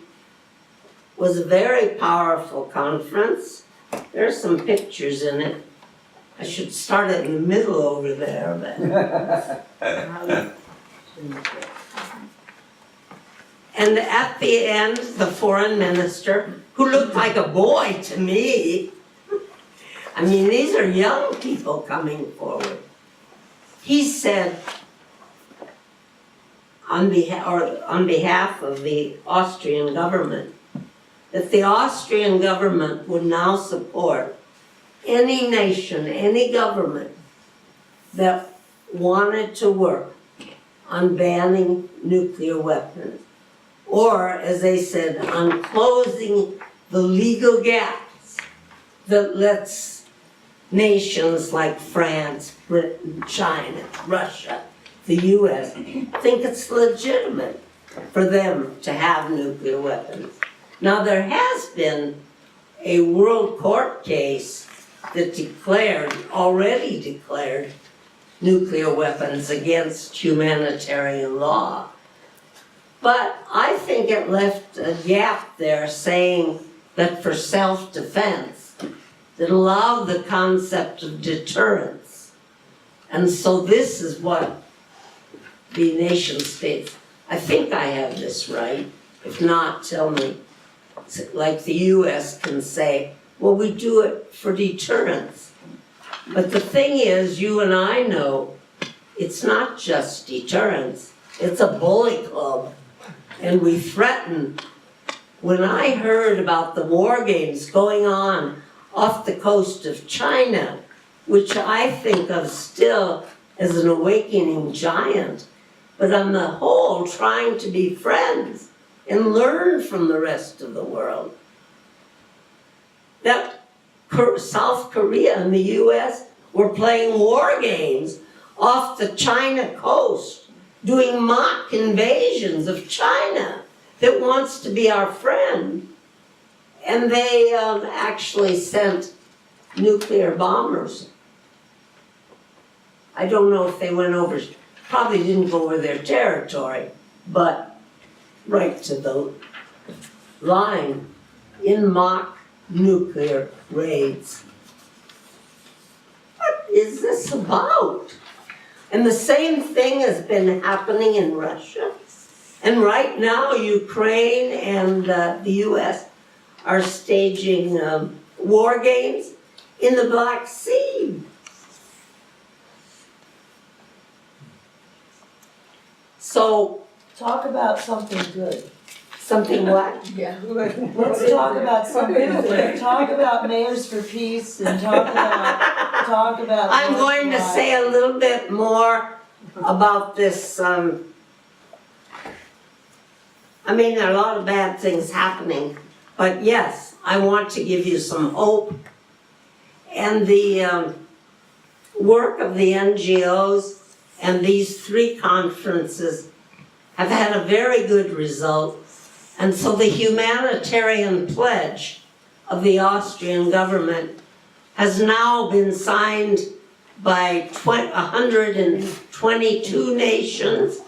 was a very powerful conference. There's some pictures in it. I should start it in the middle over there, but. And at the end, the foreign minister, who looked like a boy to me, I mean, these are young people coming forward. He said, on behalf of the Austrian government, that the Austrian government would now support any nation, any government that wanted to work on banning nuclear weapons, or, as they said, on closing the legal gaps that lets nations like France, Britain, China, Russia, the US, think it's legitimate for them to have nuclear weapons. Now, there has been a World Court case that already declared nuclear weapons against humanitarian law. But I think it left a gap there saying that for self-defense, that allowed the concept of deterrence. And so this is what the nation states, I think I have this right, if not, tell me. Like the US can say, well, we do it for deterrence. But the thing is, you and I know, it's not just deterrence, it's a bully club. And we threaten. When I heard about the war games going on off the coast of China, which I think of still as an awakening giant, but on the whole trying to be friends and learn from the rest of the world. That South Korea and the US were playing war games off the China coast, doing mock invasions of China that wants to be our friend. And they actually sent nuclear bombers. I don't know if they went over, probably didn't go over their territory, but right to the line in mock nuclear raids. What is this about? And the same thing has been happening in Russia. And right now, Ukraine and the US are staging war games in the Black Sea. So, Talk about something good. something what? Yeah. Let's talk about something good. Talk about Mayors for Peace and talk about. I'm going to say a little bit more about this. I mean, there are a lot of bad things happening, but yes, I want to give you some hope. And the work of the NGOs and these 3 conferences have had a very good result. And so the humanitarian pledge of the Austrian government has now been signed by 122 nations.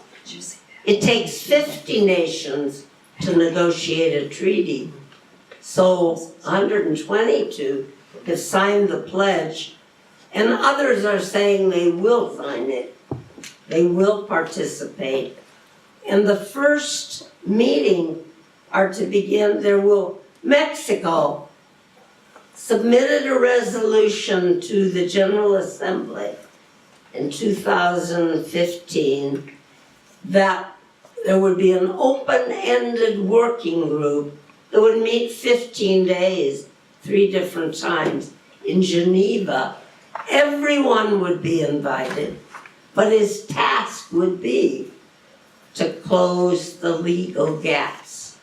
It takes 50 nations to negotiate a treaty. So 122 have signed the pledge, and others are saying they will sign it. They will participate. And the first meeting are to begin, Mexico submitted a resolution to the General Assembly in 2015 that there would be an open-ended working group that would meet 15 days, 3 different times in Geneva. Everyone would be invited, but his task would be to close the legal gaps,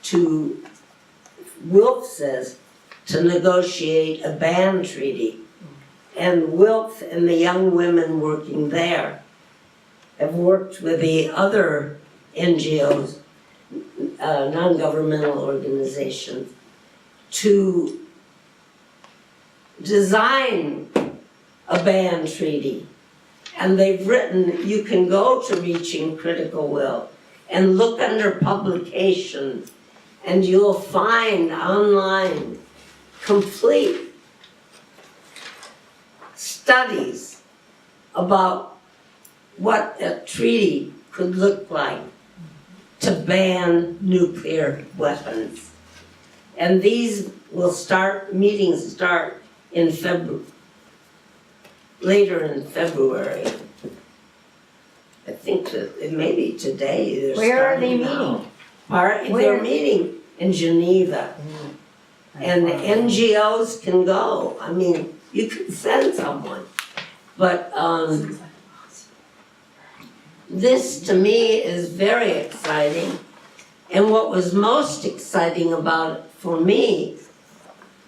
to, WILPF says, to negotiate a ban treaty. And WILPF and the young women working there have worked with the other NGOs, non-governmental organizations, to design a ban treaty. And they've written, you can go to Reaching Critical Will and look under publications, and you'll find online complete studies about what a treaty could look like to ban nuclear weapons. And these will meetings start in later in February. I think that it may be today. Where are they meeting? They're meeting in Geneva. And the NGOs can go. I mean, you can send someone. But this to me is very exciting. And what was most exciting about it for me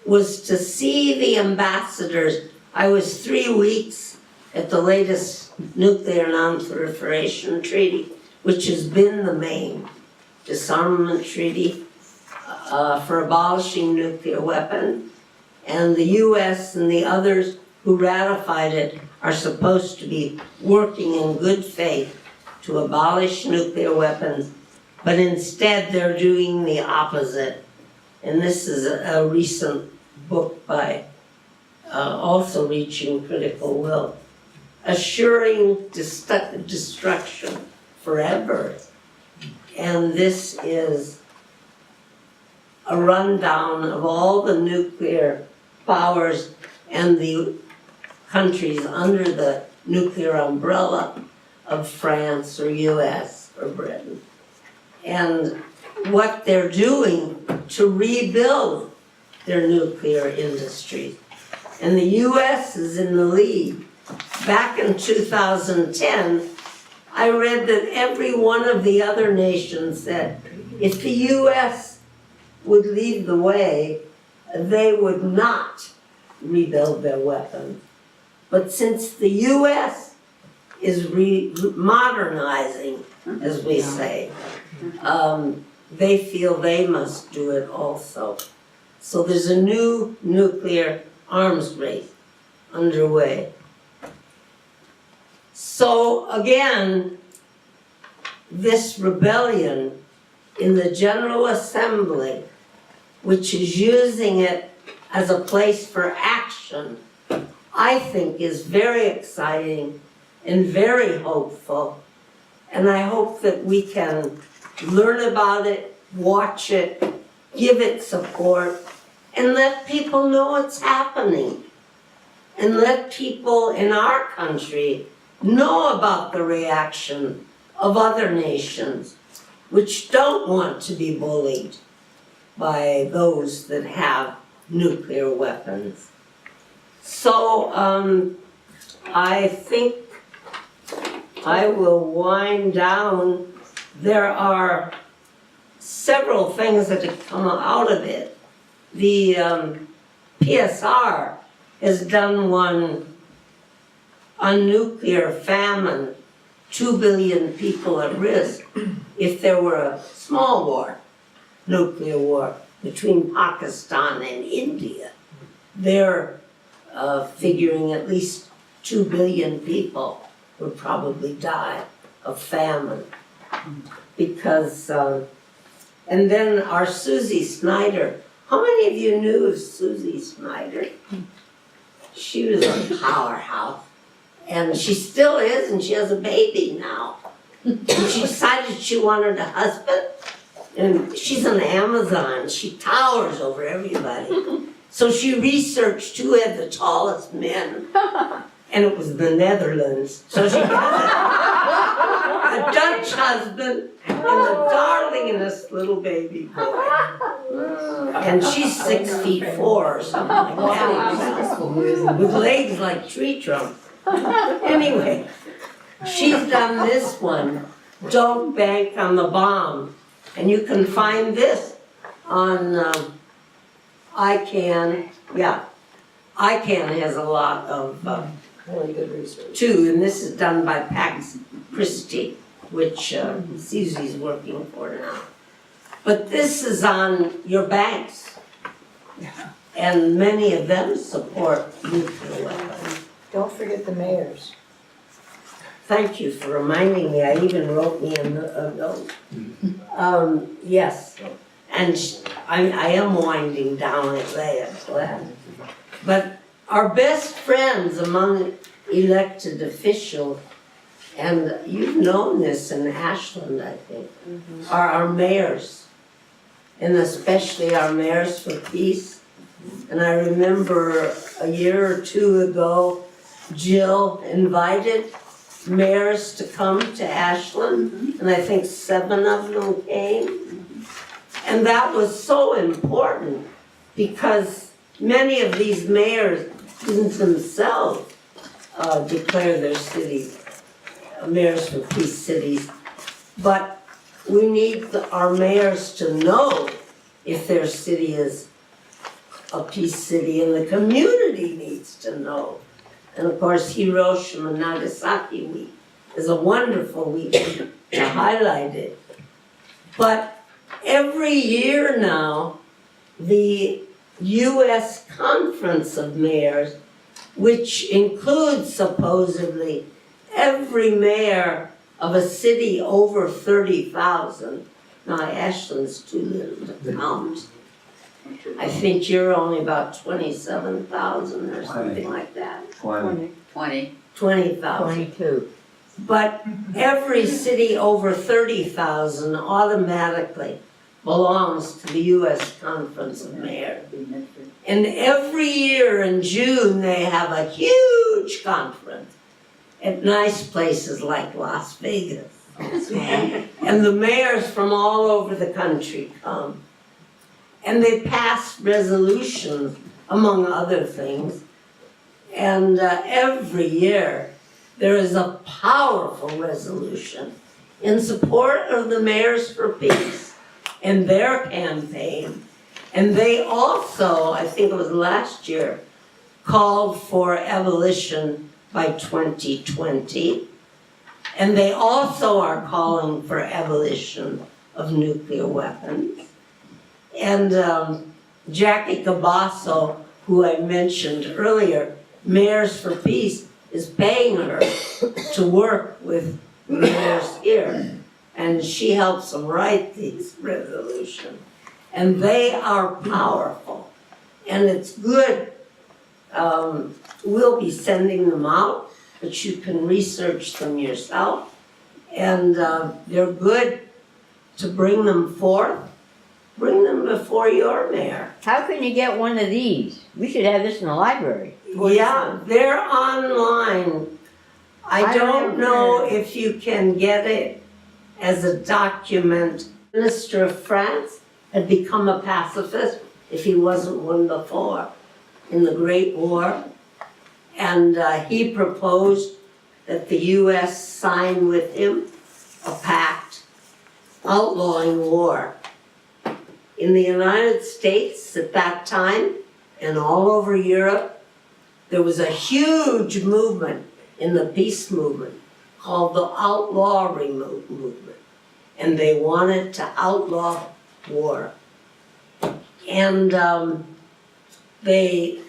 was to see the ambassadors. I was 3 weeks at the latest Nuclear Non-Proliferation Treaty, which has been the main disarmament treaty for abolishing nuclear weapons. And the US and the others who ratified it are supposed to be working in good faith to abolish nuclear weapons, but instead they're doing the opposite. And this is a recent book by also Reaching Critical Will, assuring destruction forever. And this is a rundown of all the nuclear powers and the countries under the nuclear umbrella of France or US or Britain. And what they're doing to rebuild their nuclear industries. And the US is in the lead. Back in 2010, I read that every one of the other nations said if the US would lead the way, they would not rebuild their weapons. But since the US is modernizing, as we say, they feel they must do it also. So there's a new nuclear arms race underway. So again, this rebellion in the General Assembly, which is using it as a place for action, I think is very exciting and very hopeful. And I hope that we can learn about it, watch it, give it support, and let people know it's happening. And let people in our country know about the reaction of other nations which don't want to be bullied by those that have nuclear weapons. So I think I will wind down. There are several things that have come out of it. The PSR has done one on nuclear famine, 2 billion people at risk if there were a small war, nuclear war. between Pakistan and India. They're figuring at least 2 billion people would probably die of famine. Because, and then our Susie Snyder, how many of you knew of Susie Snyder? She was a powerhouse, and she still is, and she has a baby now. And she decided she wanted a husband, and she's on Amazon, she towers over everybody. So she researched who had the tallest men, and it was the Netherlands. So she got a Dutch husband and the darlingest little baby boy. And she's 6'4" or something like that, with legs like tree trunks. Anyway, she's done this one, Don't Bank on the Bomb. And you can find this on ICANN. Yeah, ICANN has a lot of Really good research. too, and this is done by Pax Christi, which Susie's working for now. But this is on your banks, and many of them support nuclear weapons. Don't forget the mayors. Thank you for reminding me, I even wrote me a note. Yes, and I am winding down at Ashland. But our best friends among elected officials, and you've known this in Ashland, I think, are our mayors, and especially our mayors for peace. And I remember a year or two ago, Jill invited mayors to come to Ashland, and I think 7 of them came. And that was so important because many of these mayors didn't themselves declare their cities mayors for peace cities, but we need our mayors to know if their city is a peace city, and the community needs to know. And of course, Hiroshima and Nagasaki Week is a wonderful week to highlight it. But every year now, the U.S. Conference of Mayors, which includes supposedly every mayor of a city over 30,000. Now Ashland's too little to count. I think you're only about 27,000 or something like that. 20. 20,000. 22. But every city over 30,000 automatically belongs to the U.S. Conference of Mayors. And every year in June, they have a huge conference at nice places like Las Vegas. And the mayors from all over the country come. And they pass resolutions, among other things. And every year, there is a powerful resolution in support of the Mayors for Peace and their campaign. And they also, I think it was last year, called for abolition by 2020. And they also are calling for abolition of nuclear weapons. And Jackie Cabasso, who I mentioned earlier, Mayors for Peace, is paying her to work with mayors here. And she helps them write these resolutions. And they are powerful. And it's good. We'll be sending them out, but you can research them yourself. And they're good to bring them forth. Bring them before your mayor. How can you get one of these? We should have this in the library. Yeah, they're online. I don't know if you can get it as a document. The Minister of France had become a pacifist, if he wasn't one before, in the Great War. And he proposed that the U.S. sign with him a pact outlawing war. In the United States at that time, and all over Europe, there was a huge movement in the peace movement called the outlawing movement. And they wanted to outlaw war. And they,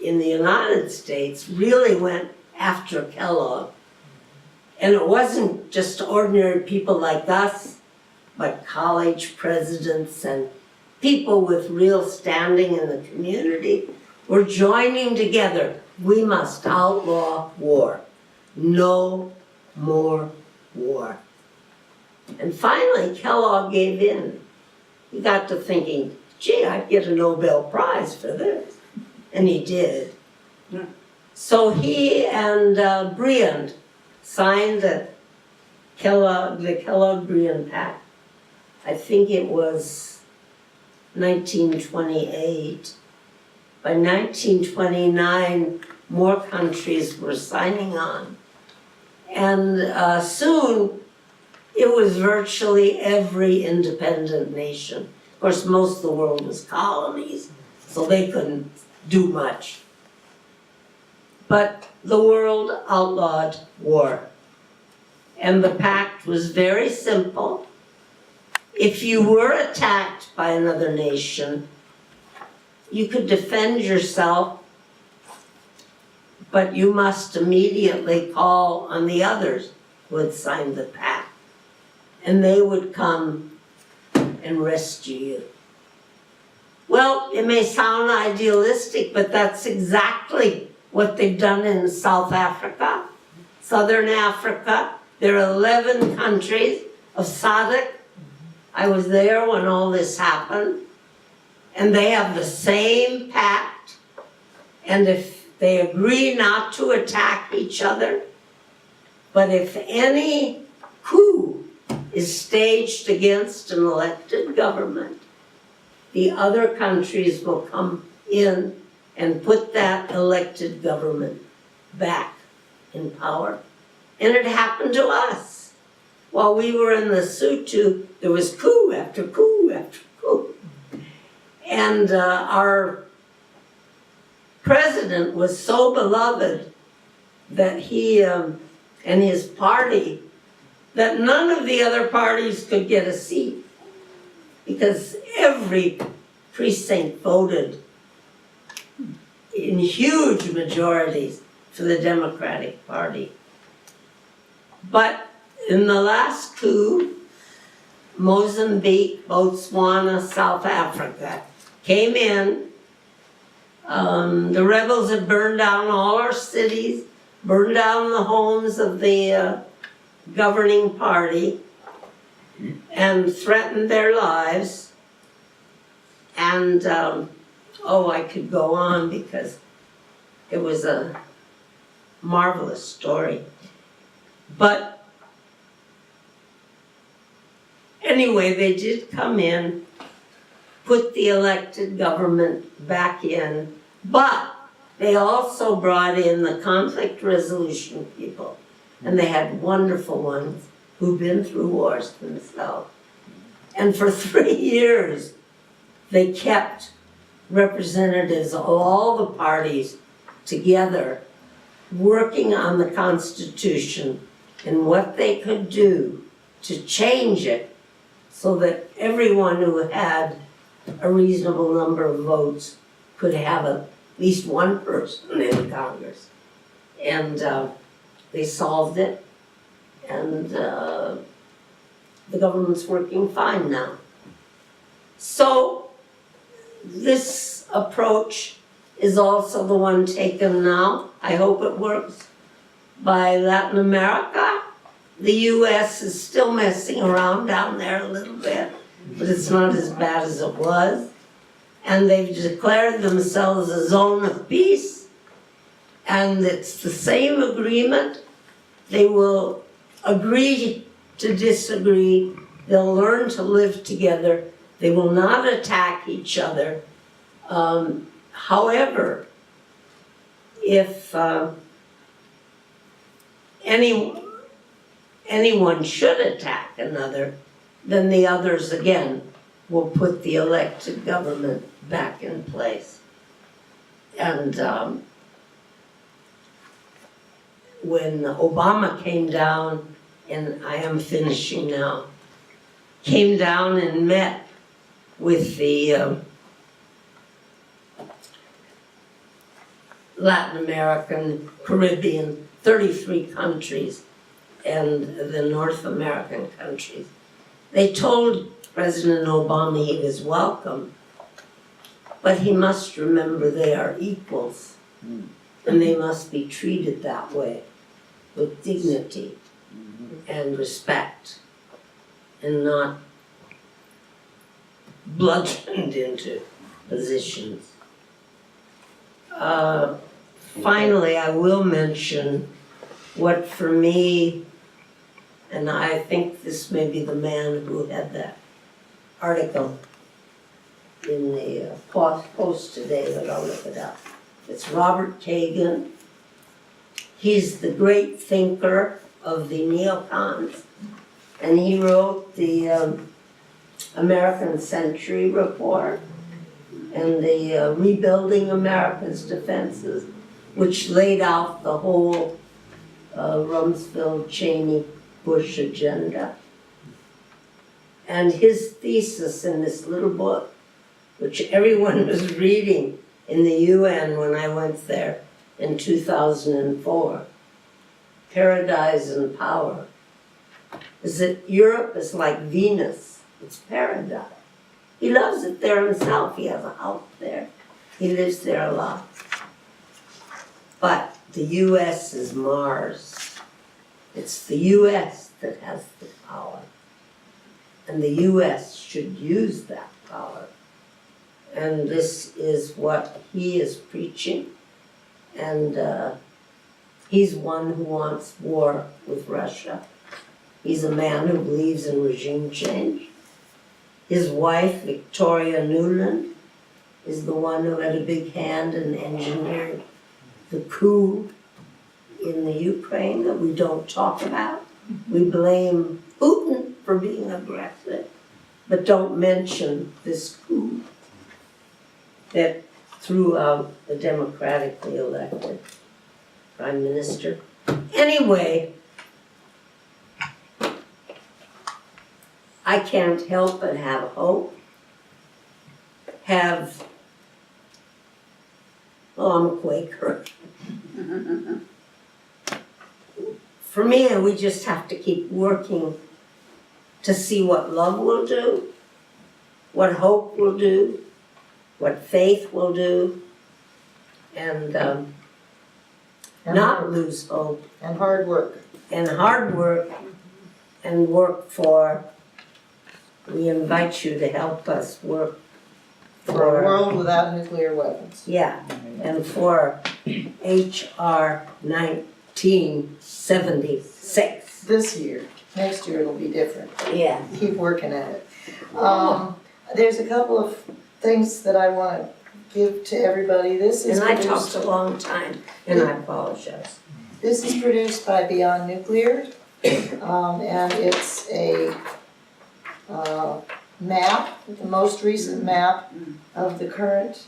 in the United States, really went after Kellogg. And it wasn't just ordinary people like us, but college presidents and people with real standing in the community were joining together. We must outlaw war. No more war. And finally, Kellogg gave in. He got to thinking, gee, I'd get a Nobel Prize for this. And he did. So he and Briand signed the Kellogg-Briand Pact. I think it was 1928. By 1929, more countries were signing on. And soon, it was virtually every independent nation. Of course, most of the world was colonies, so they couldn't do much. But the world outlawed war. And the pact was very simple. If you were attacked by another nation, you could defend yourself, but you must immediately call on the others who had signed the pact. And they would come and rescue you. Well, it may sound idealistic, but that's exactly what they've done in South Africa, Southern Africa. There are 11 countries of SADC. I was there when all this happened. And they have the same pact. And if they agree not to attack each other, but if any coup is staged against an elected government, the other countries will come in and put that elected government back in power. And it happened to us. While we were in Lesotho, there was coup after coup after coup. And our president was so beloved that he and his party, that none of the other parties could get a seat because every precinct voted in huge majorities for the Democratic Party. But in the last coup, Mozambique, Botswana, South Africa came in. The rebels had burned down all our cities, burned down the homes of the governing party, and threatened their lives. And, I could go on because it was a marvelous story. But anyway, they did come in, put the elected government back in, but they also brought in the conflict resolution people. And they had wonderful ones who've been through wars themselves. And for 3 years, they kept representatives of all the parties together, working on the Constitution and what they could do to change it so that everyone who had a reasonable number of votes could have at least one person in Congress. And they solved it, and the government's working fine now. So this approach is also the one taken now, I hope it works, by Latin America. The US is still messing around down there a little bit, but it's not as bad as it was. And they've declared themselves a zone of peace, and it's the same agreement. They will agree to disagree. They'll learn to live together. They will not attack each other. However, if anyone should attack another, then the others again will put the elected government back in place. And when Obama came down, and I am finishing now, came down and met with the Latin American, Caribbean, 33 countries, and the North American countries. They told President Obama he was welcome, but he must remember they are equals, and they must be treated that way, with dignity and respect, and not bludgeoned into positions. Finally, I will mention what for me, and I think this may be the man who had that article in the Post today, but I'll look it up. It's Robert Kagan. He's the great thinker of the neocons, and he wrote the American Century Report and the Rebuilding America's Defenses, which laid out the whole Rumsfeld, Cheney, Bush agenda. And his thesis in this little book, which everyone was reading in the UN when I went there in 2004, Paradise and Power, is that Europe is like Venus, it's paradise. He loves it there himself, he has a house there, he lives there a lot. But the US is Mars. It's the US that has the power. And the US should use that power. And this is what he is preaching. And he's one who wants war with Russia. He's a man who believes in regime change. His wife, Victoria Nuland, is the one who had a big hand in engineering the coup in the Ukraine that we don't talk about. We blame Putin for being aggressive, but don't mention this coup that threw out the democratically elected prime minister. Anyway, I can't help but have hope, I'm a Quaker. For me, we just have to keep working to see what love will do, what hope will do, what faith will do, and not lose hope. And hard work. And hard work, and work for, we invite you to help us work For a world without nuclear weapons. Yeah, and for HR 1976. This year. Next year it'll be different. Yeah. Keep working at it. There's a couple of things that I want to give to everybody. This is And I produced- talked a long time, and I apologize. This is produced by Beyond Nuclear, and it's a map, the most recent map of the current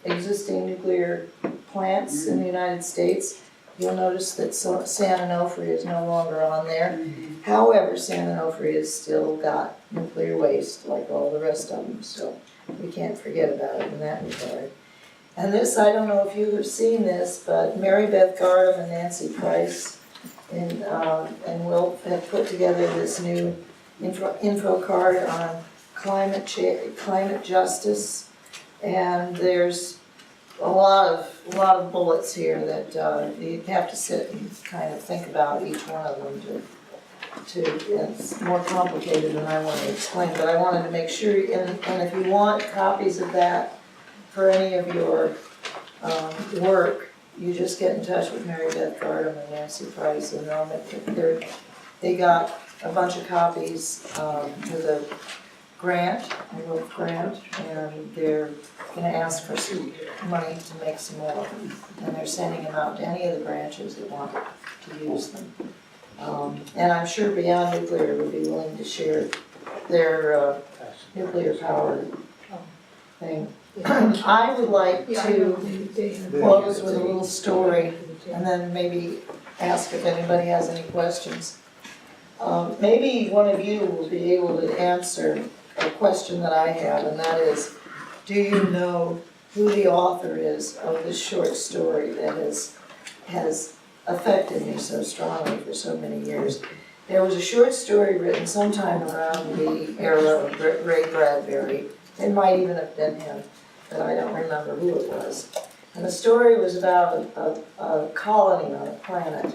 existing nuclear plants in the United States. You'll notice that San Onofre is no longer on there. However, San Onofre has still got nuclear waste like all the rest of them, so we can't forget about it in that regard. And this, I don't know if you have seen this, but Mary Beth Gardam and Nancy Price and WILPF have put together this new info card on climate justice, and there's a lot of bullets here that you have to sit and kind of think about each one of them it's more complicated than I want to explain, but I wanted to make sure, and if you want copies of that for any of your work, you just get in touch with Mary Beth Gardam and Nancy Price, and they got a bunch of copies with a grant, a WILPF grant, and they're going to ask for some money to make some more, and they're sending them out to any of the branches that want to use them. And I'm sure Beyond Nuclear would be willing to share their nuclear power thing. I would like to close with a little story and then maybe ask if anybody has any questions. Maybe one of you will be able to answer a question that I have, and that is, do you know who the author is of this short story that has affected me so strongly for so many years. There was a short story written sometime around the era of Ray Bradbury. It might even have been him, but I don't remember who it was. And the story was about a colony on a planet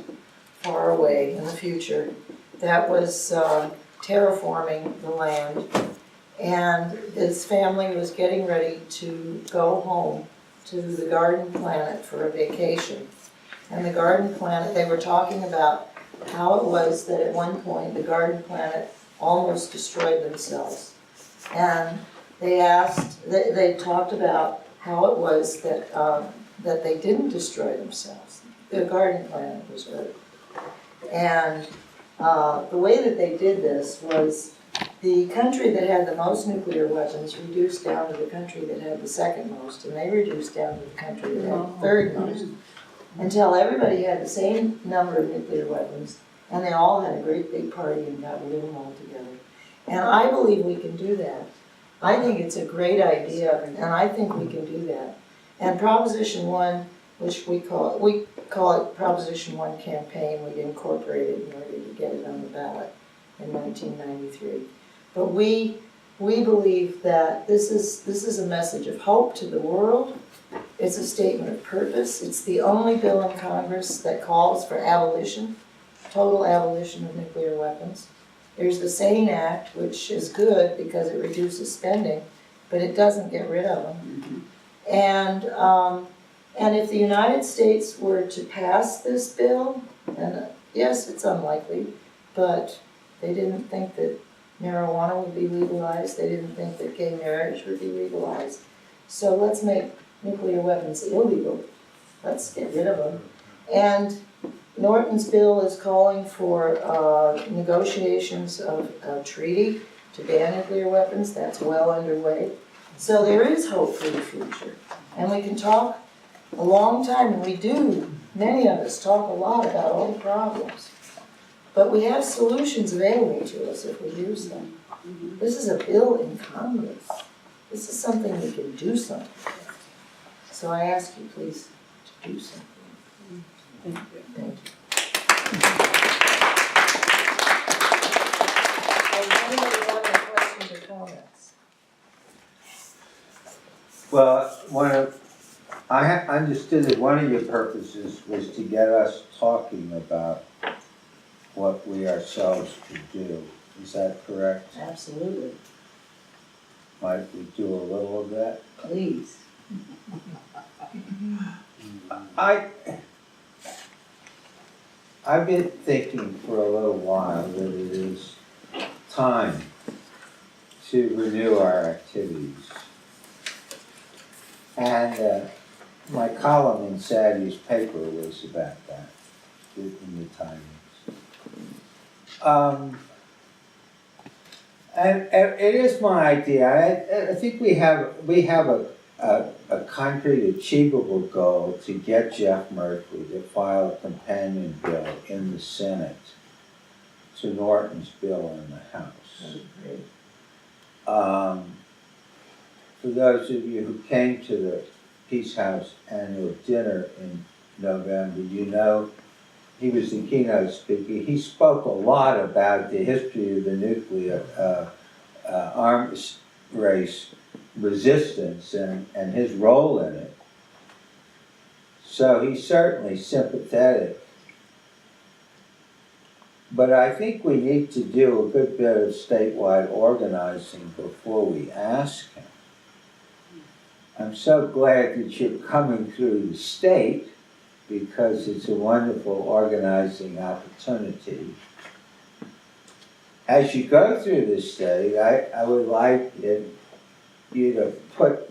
far away in the future that was terraforming the land. And his family was getting ready to go home to the garden planet for a vacation. And the garden planet, they were talking about how it was that at one point the garden planet almost destroyed themselves. And they talked about how it was that, that they didn't destroy themselves. The garden planet was Earth. And the way that they did this was the country that had the most nuclear weapons reduced down to the country that had the second most, and they reduced down to the country that had the third most, until everybody had the same number of nuclear weapons, and they all had a great big party and got rid of them all together. And I believe we can do that. I think it's a great idea, and I think we can do that. And Proposition 1, which we call it Proposition 1 campaign, we incorporated in order to get it on the ballot in 1993. But we believe that this is a message of hope to the world. It's a statement of purpose. It's the only bill in Congress that calls for abolition, total abolition of nuclear weapons. There's the SANE Act, which is good because it reduces spending, but it doesn't get rid of them. And if the United States were to pass this bill, and yes, it's unlikely, but they didn't think that marijuana would be legalized. They didn't think that gay marriage would be legalized. So let's make nuclear weapons illegal. Let's get rid of them. And Norton's bill is calling for negotiations of a treaty to ban nuclear weapons. That's well underway. So there is hope for the future. And we can talk a long time, and we do. Many of us talk a lot about all the problems. But we have solutions available to us if we use them. This is a bill in Congress. This is something we can do something with. So I ask you, please, to do something. Thank you. Thank you. Does anybody have any questions or comments? Well, I understood that one of your purposes was to get us talking about what we ourselves could do. Is that correct? Absolutely. Might we do a little of that? Please. I've been thinking for a little while that it is time to renew our activities. And my column in Saturday's paper was about that, in the Times. And it is my idea. I think we have a concrete, achievable goal to get Jeff Merkley to file a companion bill in the Senate to Norton's bill in the House. For those of you who came to the Peace House annual dinner in November, you know he was the keynote speaker. He spoke a lot about the history of the nuclear arms race resistance and his role in it. So he's certainly sympathetic. But I think we need to do a good bit of statewide organizing before we ask him. I'm so glad that you're coming through the state, because it's a wonderful organizing opportunity. As you go through the state, I would like you to put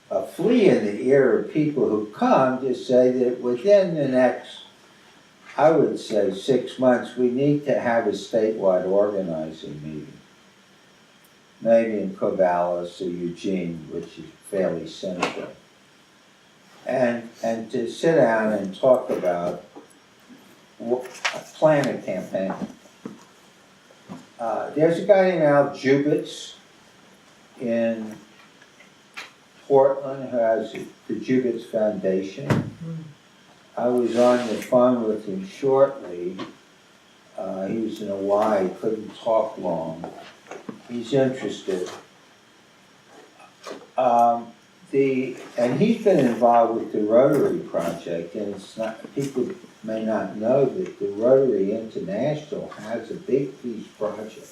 a flea in the ear of people who come to say that within the next, I would say 6 months, we need to have a statewide organizing meeting. Maybe in Corvallis or Eugene, which is fairly central. And to sit down and talk about plan a campaign. There's a guy named Al Jubitz in Portland, who has the Judith Foundation. I was on the phone with him shortly. He was in Hawaii, couldn't talk long. He's interested. And he's been involved with the Rotary Project, and it's not, people may not know that the Rotary International has a big peace project.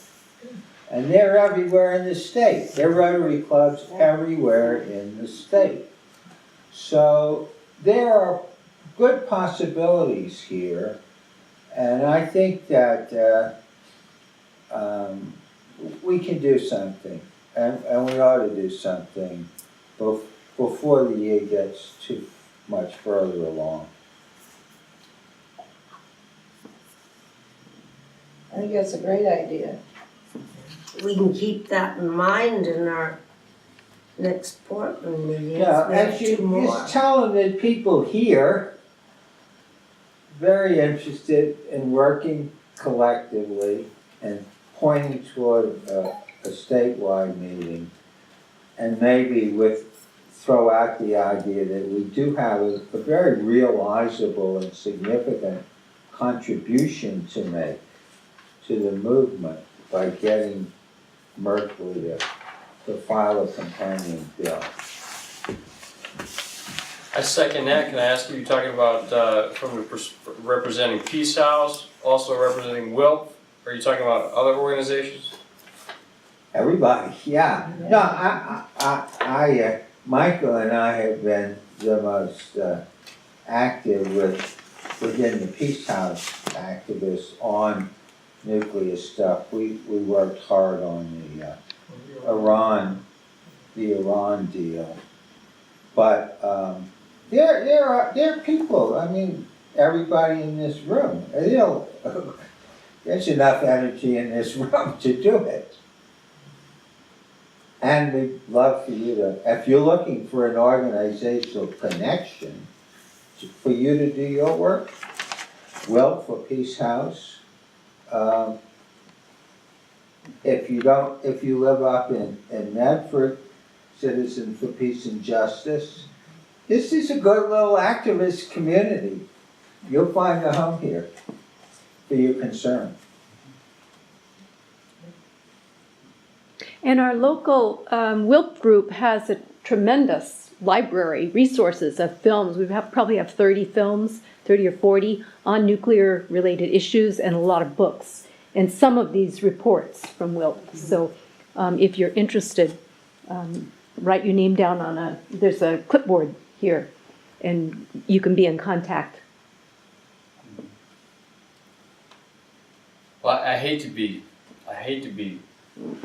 And they're everywhere in the state. There are Rotary clubs everywhere in the state. So there are good possibilities here, and I think that we can do something, and we ought to do something before the year gets too much further along. I think that's a great idea. We can keep that in mind in our next Portland meeting. Yeah, and you tell them that people here very interested in working collectively and pointing toward a statewide meeting, and maybe throw out the idea that we do have a very realizable and significant contribution to make to the movement by getting Merkley to file a companion bill. I second that. Can I ask you, you're talking about representing Peace House, also representing WILPF? Are you talking about other organizations? Everybody, yeah. No, Michael and I have been the most active within the Peace House activists on nuclear stuff. We worked hard on the Iran deal, but there are people. I mean, everybody in this room. You know, there's enough energy in this room to do it. And we'd love for you to, if you're looking for an organizational connection, for you to do your work, WILPF for Peace House. If you live up in Medford, Citizen for Peace and Justice, this is a good little activist community. You'll find a home here for your concern. And our local WILPF group has a tremendous library, resources of films. We probably have 30 films, 30 or 40, on nuclear-related issues, and a lot of books. And some of these reports from WILPF. So if you're interested, write your name down there's a clipboard here, and you can be in contact. Well, I hate to be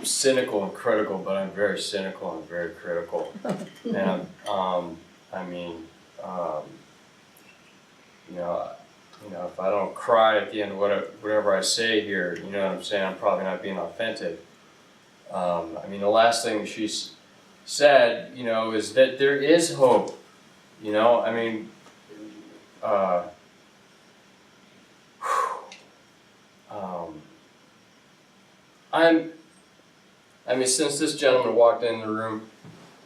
cynical and critical, but I'm very cynical and very critical. And if I don't cry at the end of whatever I say here, you know what I'm saying, I'm probably not being authentic. The last thing she said, is that there is hope. Since this gentleman walked in the room,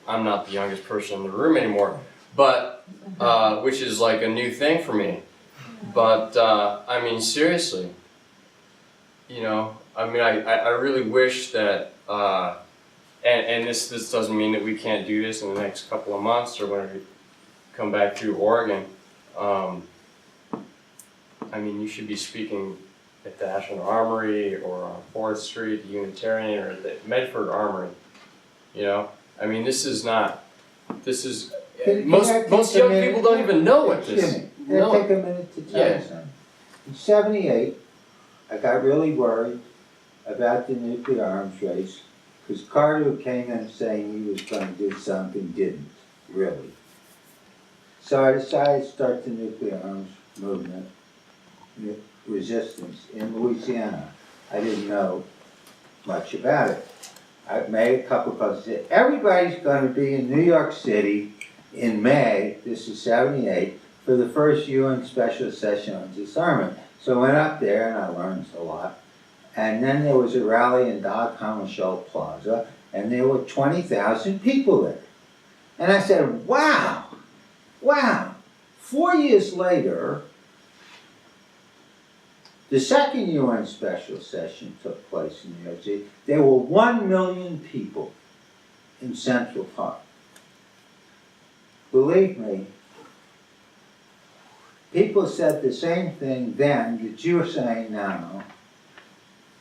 I'm not the youngest person in the room anymore, but, which is like a new thing for me. But, seriously, I really wish that, and this doesn't mean that we can't do this in the next couple of months or when we come back to Oregon. You should be speaking at the Ashland Armory or on 4th Street, the Unitarian, or the Medford Armory. Most young people don't even know what this is. Take a minute to tell you something. In '78, I got really worried about the nuclear arms race because Carter came in saying he was going to do something, didn't, really. So I decided to start the nuclear arms movement, resistance, in Louisiana. I didn't know much about it. I made a couple of calls. Everybody's going to be in New York City in May, this is '78, for the first UN special session on disarmament. So I went up there and I learned a lot. And then there was a rally in Dag Hammarskjöld Plaza, and there were 20,000 people there. And I said, wow. 4 years later, the second UN special session took place in New York City. There were 1 million people in Central Park. Believe me, people said the same thing then that you're saying now,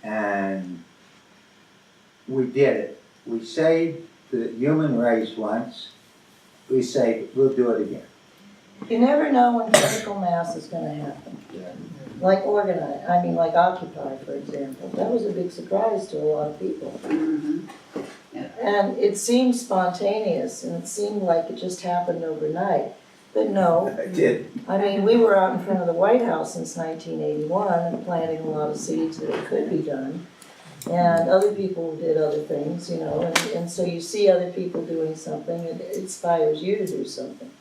and we did it. We saved the human race once. We say we'll do it again. You never know when critical mass is gonna happen. Like like Occupy, for example. That was a big surprise to a lot of people. And it seemed spontaneous, and it seemed like it just happened overnight. But no. It did. I mean, we were out in front of the White House since 1981 and planting a lot of seeds that it could be done. And other people did other things, you know, and so you see other people doing something, it inspires you to do something.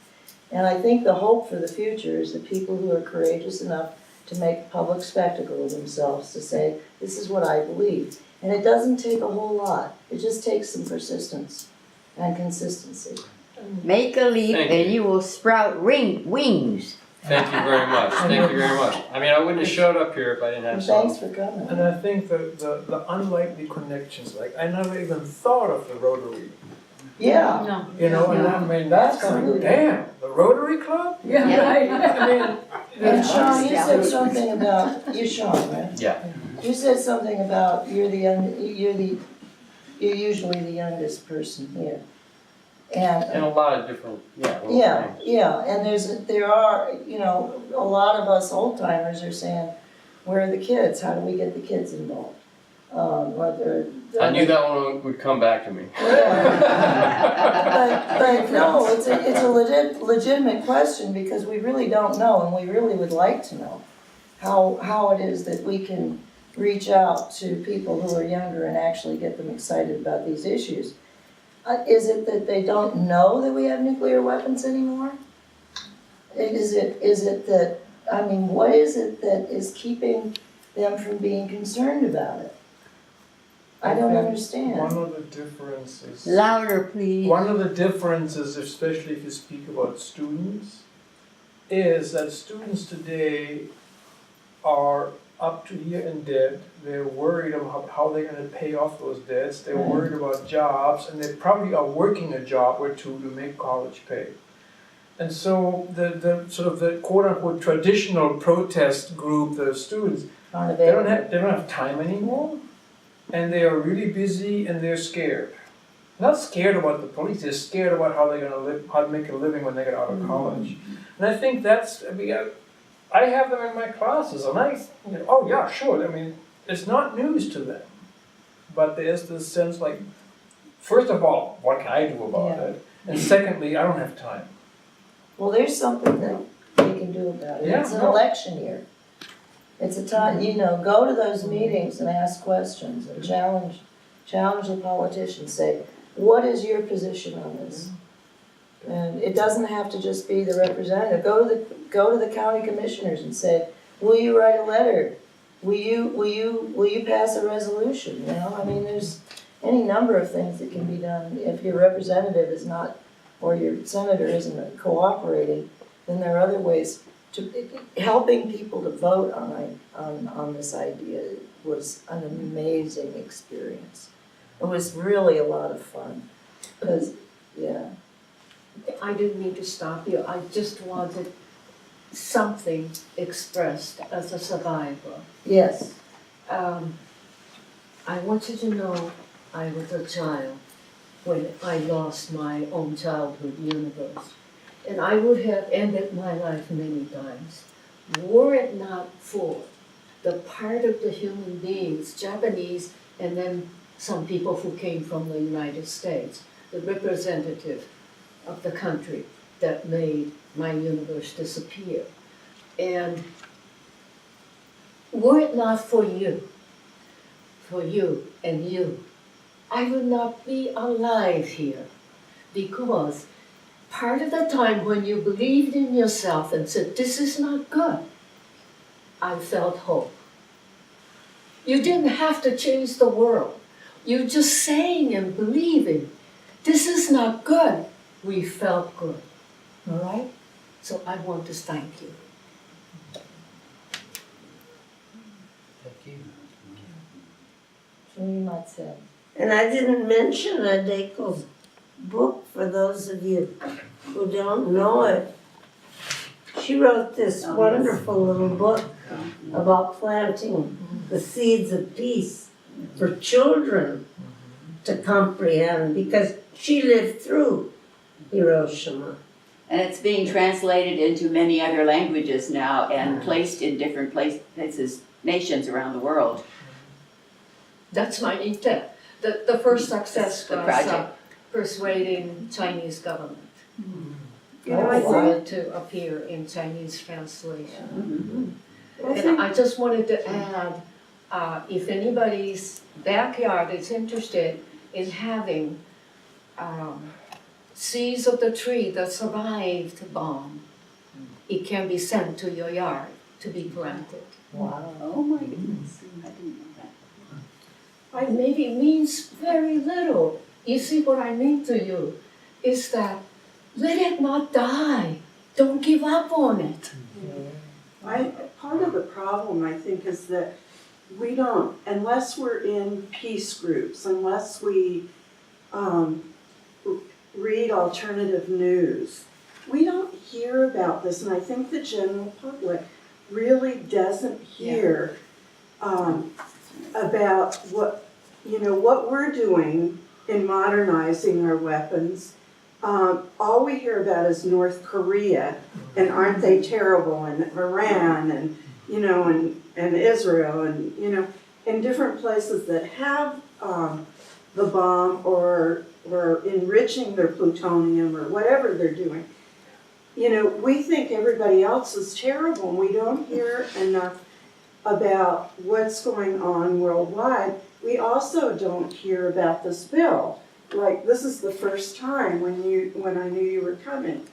And I think the hope for the future is that people who are courageous enough to make a public spectacle of themselves, to say, this is what I believe. And it doesn't take a whole lot. It just takes some persistence and consistency. Make a leap and you will sprout wings. Thank you very much. Thank you very much. I mean, I wouldn't have showed up here if I didn't have some. Thanks for coming. And I think the unlikely connections, like I never even thought of the Rotary. Yeah. No. You know, and I mean, that's kind of, damn, the Rotary Club? Yeah, right. I mean, And Sean, you said something about, you're Sean, right? Yeah. You said something about you're usually the youngest person here. And In a lot of different, and there are, you know, a lot of us old timers are saying, where are the kids? How do we get the kids involved? I knew that one would come back to me. But no, it's a legitimate question because we really don't know, and we really would like to know how it is that we can reach out to people who are younger and actually get them excited about these issues. Is it that they don't know that we have nuclear weapons anymore? Is it that, I mean, what is it that is keeping them from being concerned about it? I don't understand. One of the differences. Louder, please. One of the differences, especially if you speak about students, is that students today are up to here in debt. They're worried about how they're going to pay off those debts. They're worried about jobs, and they probably are working a job or two to make college pay. And so the sort of the quote unquote traditional protest group, the students, they don't have time anymore. And they are really busy and they're scared. Not scared about the police, they're scared about how they're going to live, how to make a living when they get out of college. And I think that's, I mean, I have them in my classes, and oh yeah, sure, I mean, it's not news to them. But there's this sense like, first of all, what can I do about it? And secondly, I don't have time. Well, there's something that we can do about it. It's an election year. It's a time, you know, go to those meetings and ask questions and challenge the politicians. Say, what is your position on this? And it doesn't have to just be the representative. Go to the county commissioners and say, will you write a letter? Will you pass a resolution? You know, I mean, there's any number of things that can be done. If your representative is not, or your senator isn't cooperating, then there are other ways. Helping people to vote on this idea was an amazing experience. It was really a lot of fun, because, I didn't mean to stop you, I just wanted something expressed as a survivor. Yes. I want you to know I was a child when I lost my own childhood universe. And I would have ended my life many times, were it not for the part of the human beings, Japanese, and then some people who came from the United States, the representative of the country that made my universe disappear. And were it not for you and you, I would not be alive here, because part of the time when you believed in yourself and said, this is not good, I felt hope. You didn't have to change the world. You just saying and believing, this is not good, we felt good, all right? So I want to thank you. And I didn't mention Adeko's book, for those of you who don't know it. She wrote this wonderful little book about planting the seeds of peace for children to comprehend, because she lived through Hiroshima. And it's being translated into many other languages now and placed in different places, nations around the world. That's my intent. The first success The was project. persuading Chinese government. You know, I for think- it to appear in Chinese translation. I And think- I just wanted to add, if anybody's backyard is interested in having seeds of the tree that survived the bomb, it can be sent to your yard to be planted. Wow. Oh my goodness, I didn't know that. It maybe means very little. You see what I mean to you is that let it not die. Don't give up on it. Part of the problem, I think, is that we don't, unless we're in peace groups, unless we read alternative news, we don't hear about this, and I think the general public really doesn't hear about what we're doing in modernizing our weapons. All we hear about is North Korea, and aren't they terrible, and Iran, and and Israel, and in different places that have the bomb or enriching their plutonium or whatever they're doing. We think everybody else is terrible, and we don't hear enough about what's going on worldwide. We also don't hear about this bill. Like, this is the first time when I knew you were coming,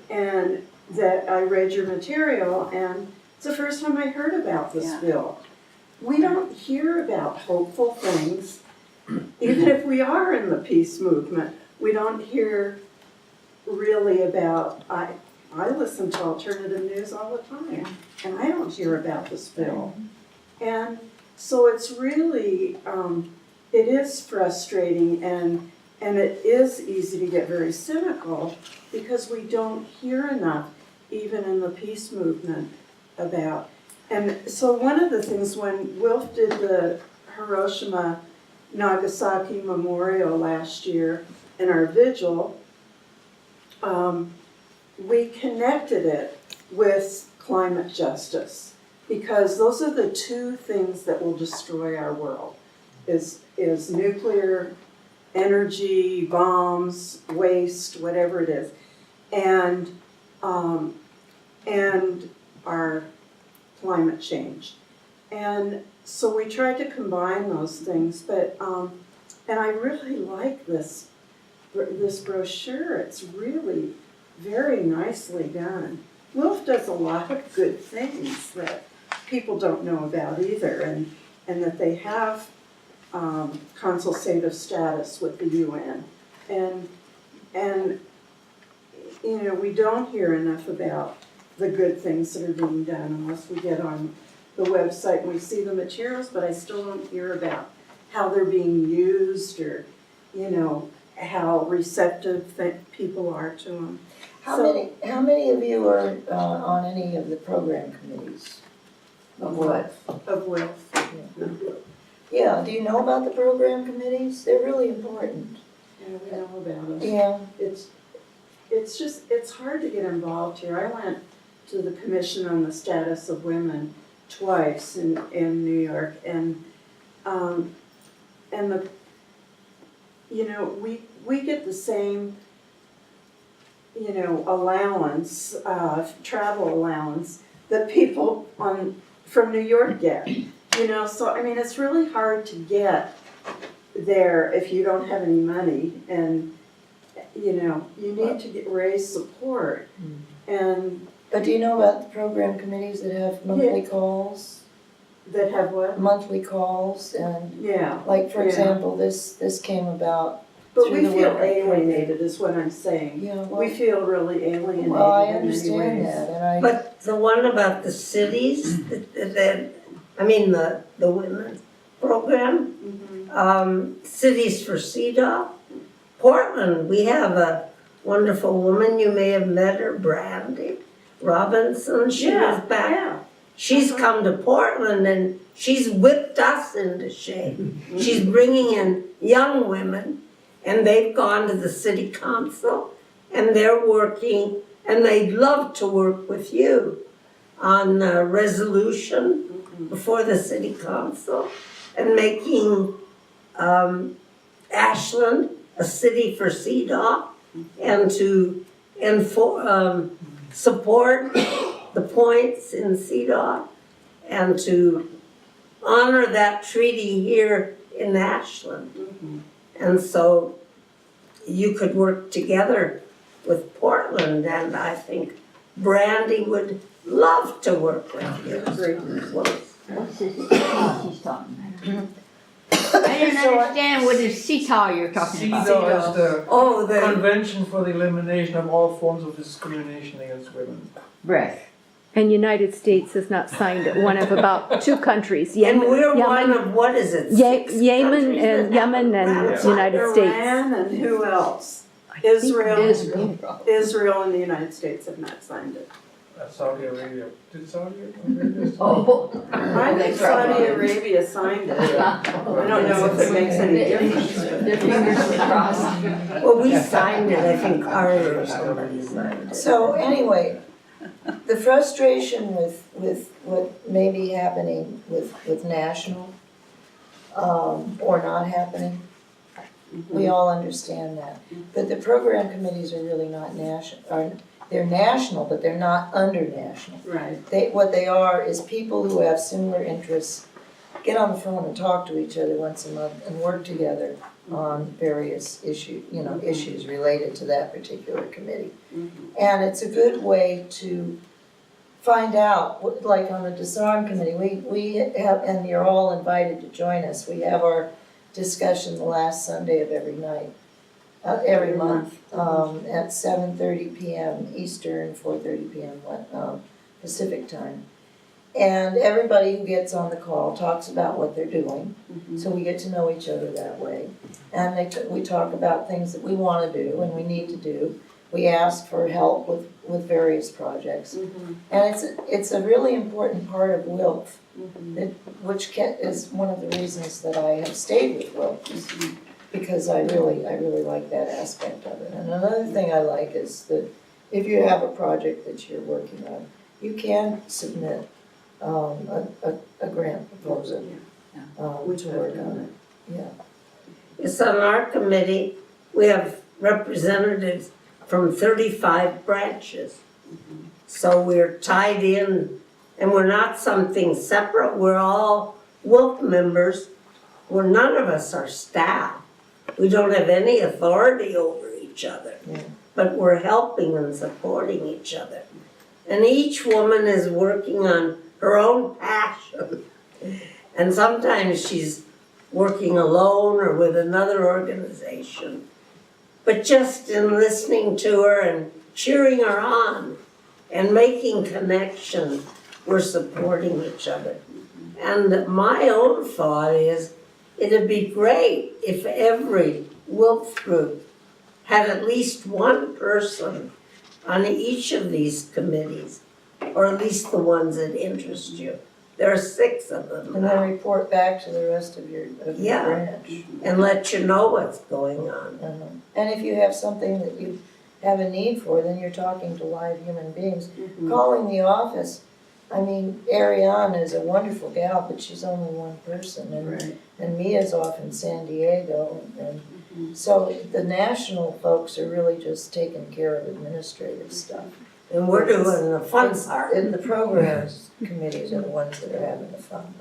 and that I read your material, and it's the first time I heard about this bill. We don't hear about hopeful things, even if we are in the peace movement. We don't hear really about, I listen to alternative news all the time, and I don't hear about this bill. And so it's really, it is frustrating, and it is easy to get very cynical because we don't hear enough, even in the peace movement, about. And so one of the things when WILPF did the Hiroshima Nagasaki Memorial last year in our vigil, we connected it with climate justice, because those are the two things that will destroy our world, is nuclear energy, bombs, waste, whatever it is, and our climate change. And so we tried to combine those things, but and I really like this brochure. It's really very nicely done. WILPF does a lot of good things that people don't know about either, and that they have consultative status with the UN, and we don't hear enough about the good things that are being done unless we get on the website and we see the materials, but I still don't hear about how they're being used, or how receptive people are to them. How many of you are on any of the program committees? Of what? Of WILPF. Yeah, do you know about the program committees? They're really important. Yeah, we know about it. Yeah. It's hard to get involved here. I went to the Commission on the Status of Women twice in New York, and we get the same allowance, travel allowance that people from New York get. So I mean, it's really hard to get there if you don't have any money, and you need to raise support. But do you know about the program committees that have monthly calls? That have what? Monthly calls, and yeah, like for yeah. example, this came about But through we the feel work. alienated is what I'm saying. Yeah, We feel really alienated Well, I in many understand ways. that, and I. But the one about the cities, the women's program, Cities for CEDAW, Portland, we have a wonderful woman, you may have met her, Brandy Robinson, she was back. Yeah. She's come to Portland and she's whipped us into shape. She's bringing in young women and they've gone to the city council and they're working and they'd love to work with you on a resolution before the city council and making Ashland a city for CEDAW and to support the points in CEDAW and to honor that treaty here in Ashland. And so you could work together with Portland, and I think Brandy would love to work with you. What's this she's talking about? I don't understand what is CETA you're talking about. CEDAW is the the Convention for the Elimination of All Forms of Discrimination Against Women. Breath. And United States has not signed it, one of about 2 countries. And we're one of, what is it, 6 Yemen countries and that Yemen and have the United States. Iran and who else? Israel and the United States have not signed it. Saudi Arabia. Did Saudi Arabia? I think Saudi Arabia signed it. I don't know if it makes any difference. Their fingers were crossed. Well, we signed it, I think Carter or somebody signed it. So anyway, the frustration with what may be happening with national, or not happening, we all understand that. But the program committees are really not national, they're national, but they're not under national. Right. What they are is people who have similar interests, get on the phone and talk to each other once a month and work together on various issues related to that particular committee. And it's a good way to find out, like on the disarm committee, we have, and you're all invited to join us, we have our discussion the last Sunday of every month, at 7:30 p.m. Eastern, 4:30 p.m. Pacific time. And everybody who gets on the call talks about what they're doing, so we get to know each other that way. And we talk about things that we want to do and we need to do. We ask for help with various projects. And it's a really important part of WILPF, which is one of the reasons that I have stayed with WILPF, because I really like that aspect of it. And another thing I like is that if you have a project that you're working on, you can submit a grant proposal to work on it. Yeah. It's on our committee, we have representatives from 35 branches. So we're tied in, and we're not something separate, we're all WILPF members, where none of us are staff. We don't have any authority over each other, but we're helping and supporting each other. And each woman is working on her own passion. And sometimes she's working alone or with another organization. But just in listening to her and cheering her on and making connections, we're supporting each other. And my own thought is, it'd be great if every WILPF group had at least one person on each of these committees, or at least the ones that interest you. There are 6 of them. And then report back to the rest of your branch. And let you know what's going on. And if you have something that you have a need for, then you're talking to live human beings. Calling the office, I mean, Ariane is a wonderful gal, but she's only one person. And Mia's off in San Diego. And so the national folks are really just taking care of administrative stuff. And we're doing the fun part. And the programs committees are the ones that are having the fun.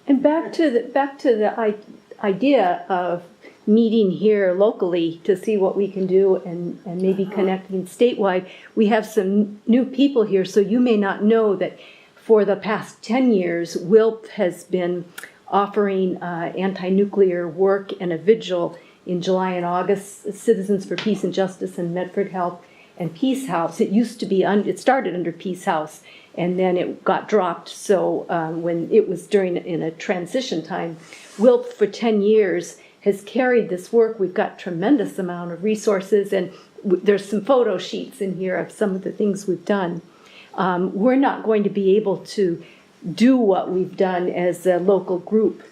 And back to the idea of meeting here locally to see what we can do and maybe connecting statewide. We have some new people here, so you may not know that for the past 10 years, WILPF has been offering anti-nuclear work and a vigil in July and August, Citizens for Peace and Justice and Medford Health and Peace House. It used to be, it started under Peace House, and then it got dropped. So when it was in a transition time, WILPF for 10 years has carried this work. We've got tremendous amount of resources, and there's some photo sheets in here of some of the things we've done. We're not going to be able to do what we've done as a local group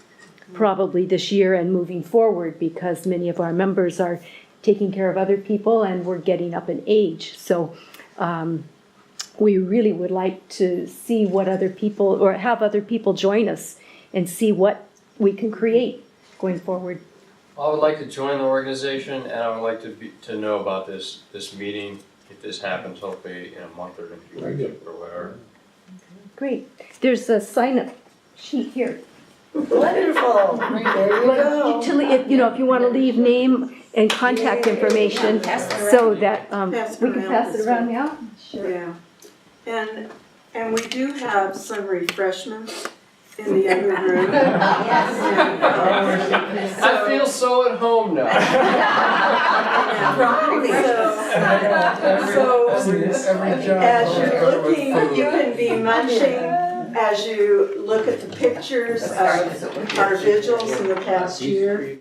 probably this year and moving forward, because many of our members are taking care of other people and we're getting up in age. So we really would like to see what other people, or have other people join us and see what we can create going forward. I would like to join the organization, and I would like to know about this meeting, if this happens, hopefully in a month or in a few weeks or whatever. Great. There's a sign-up sheet here. Wonderful. There you go. If you want to leave name and contact information, so that we can pass it around now. Sure. Yeah. And we do have some refreshments in the other room. Yes. I feel so at home now. So as you're looking, you can be munching as you look at the pictures of our vigils in the past year.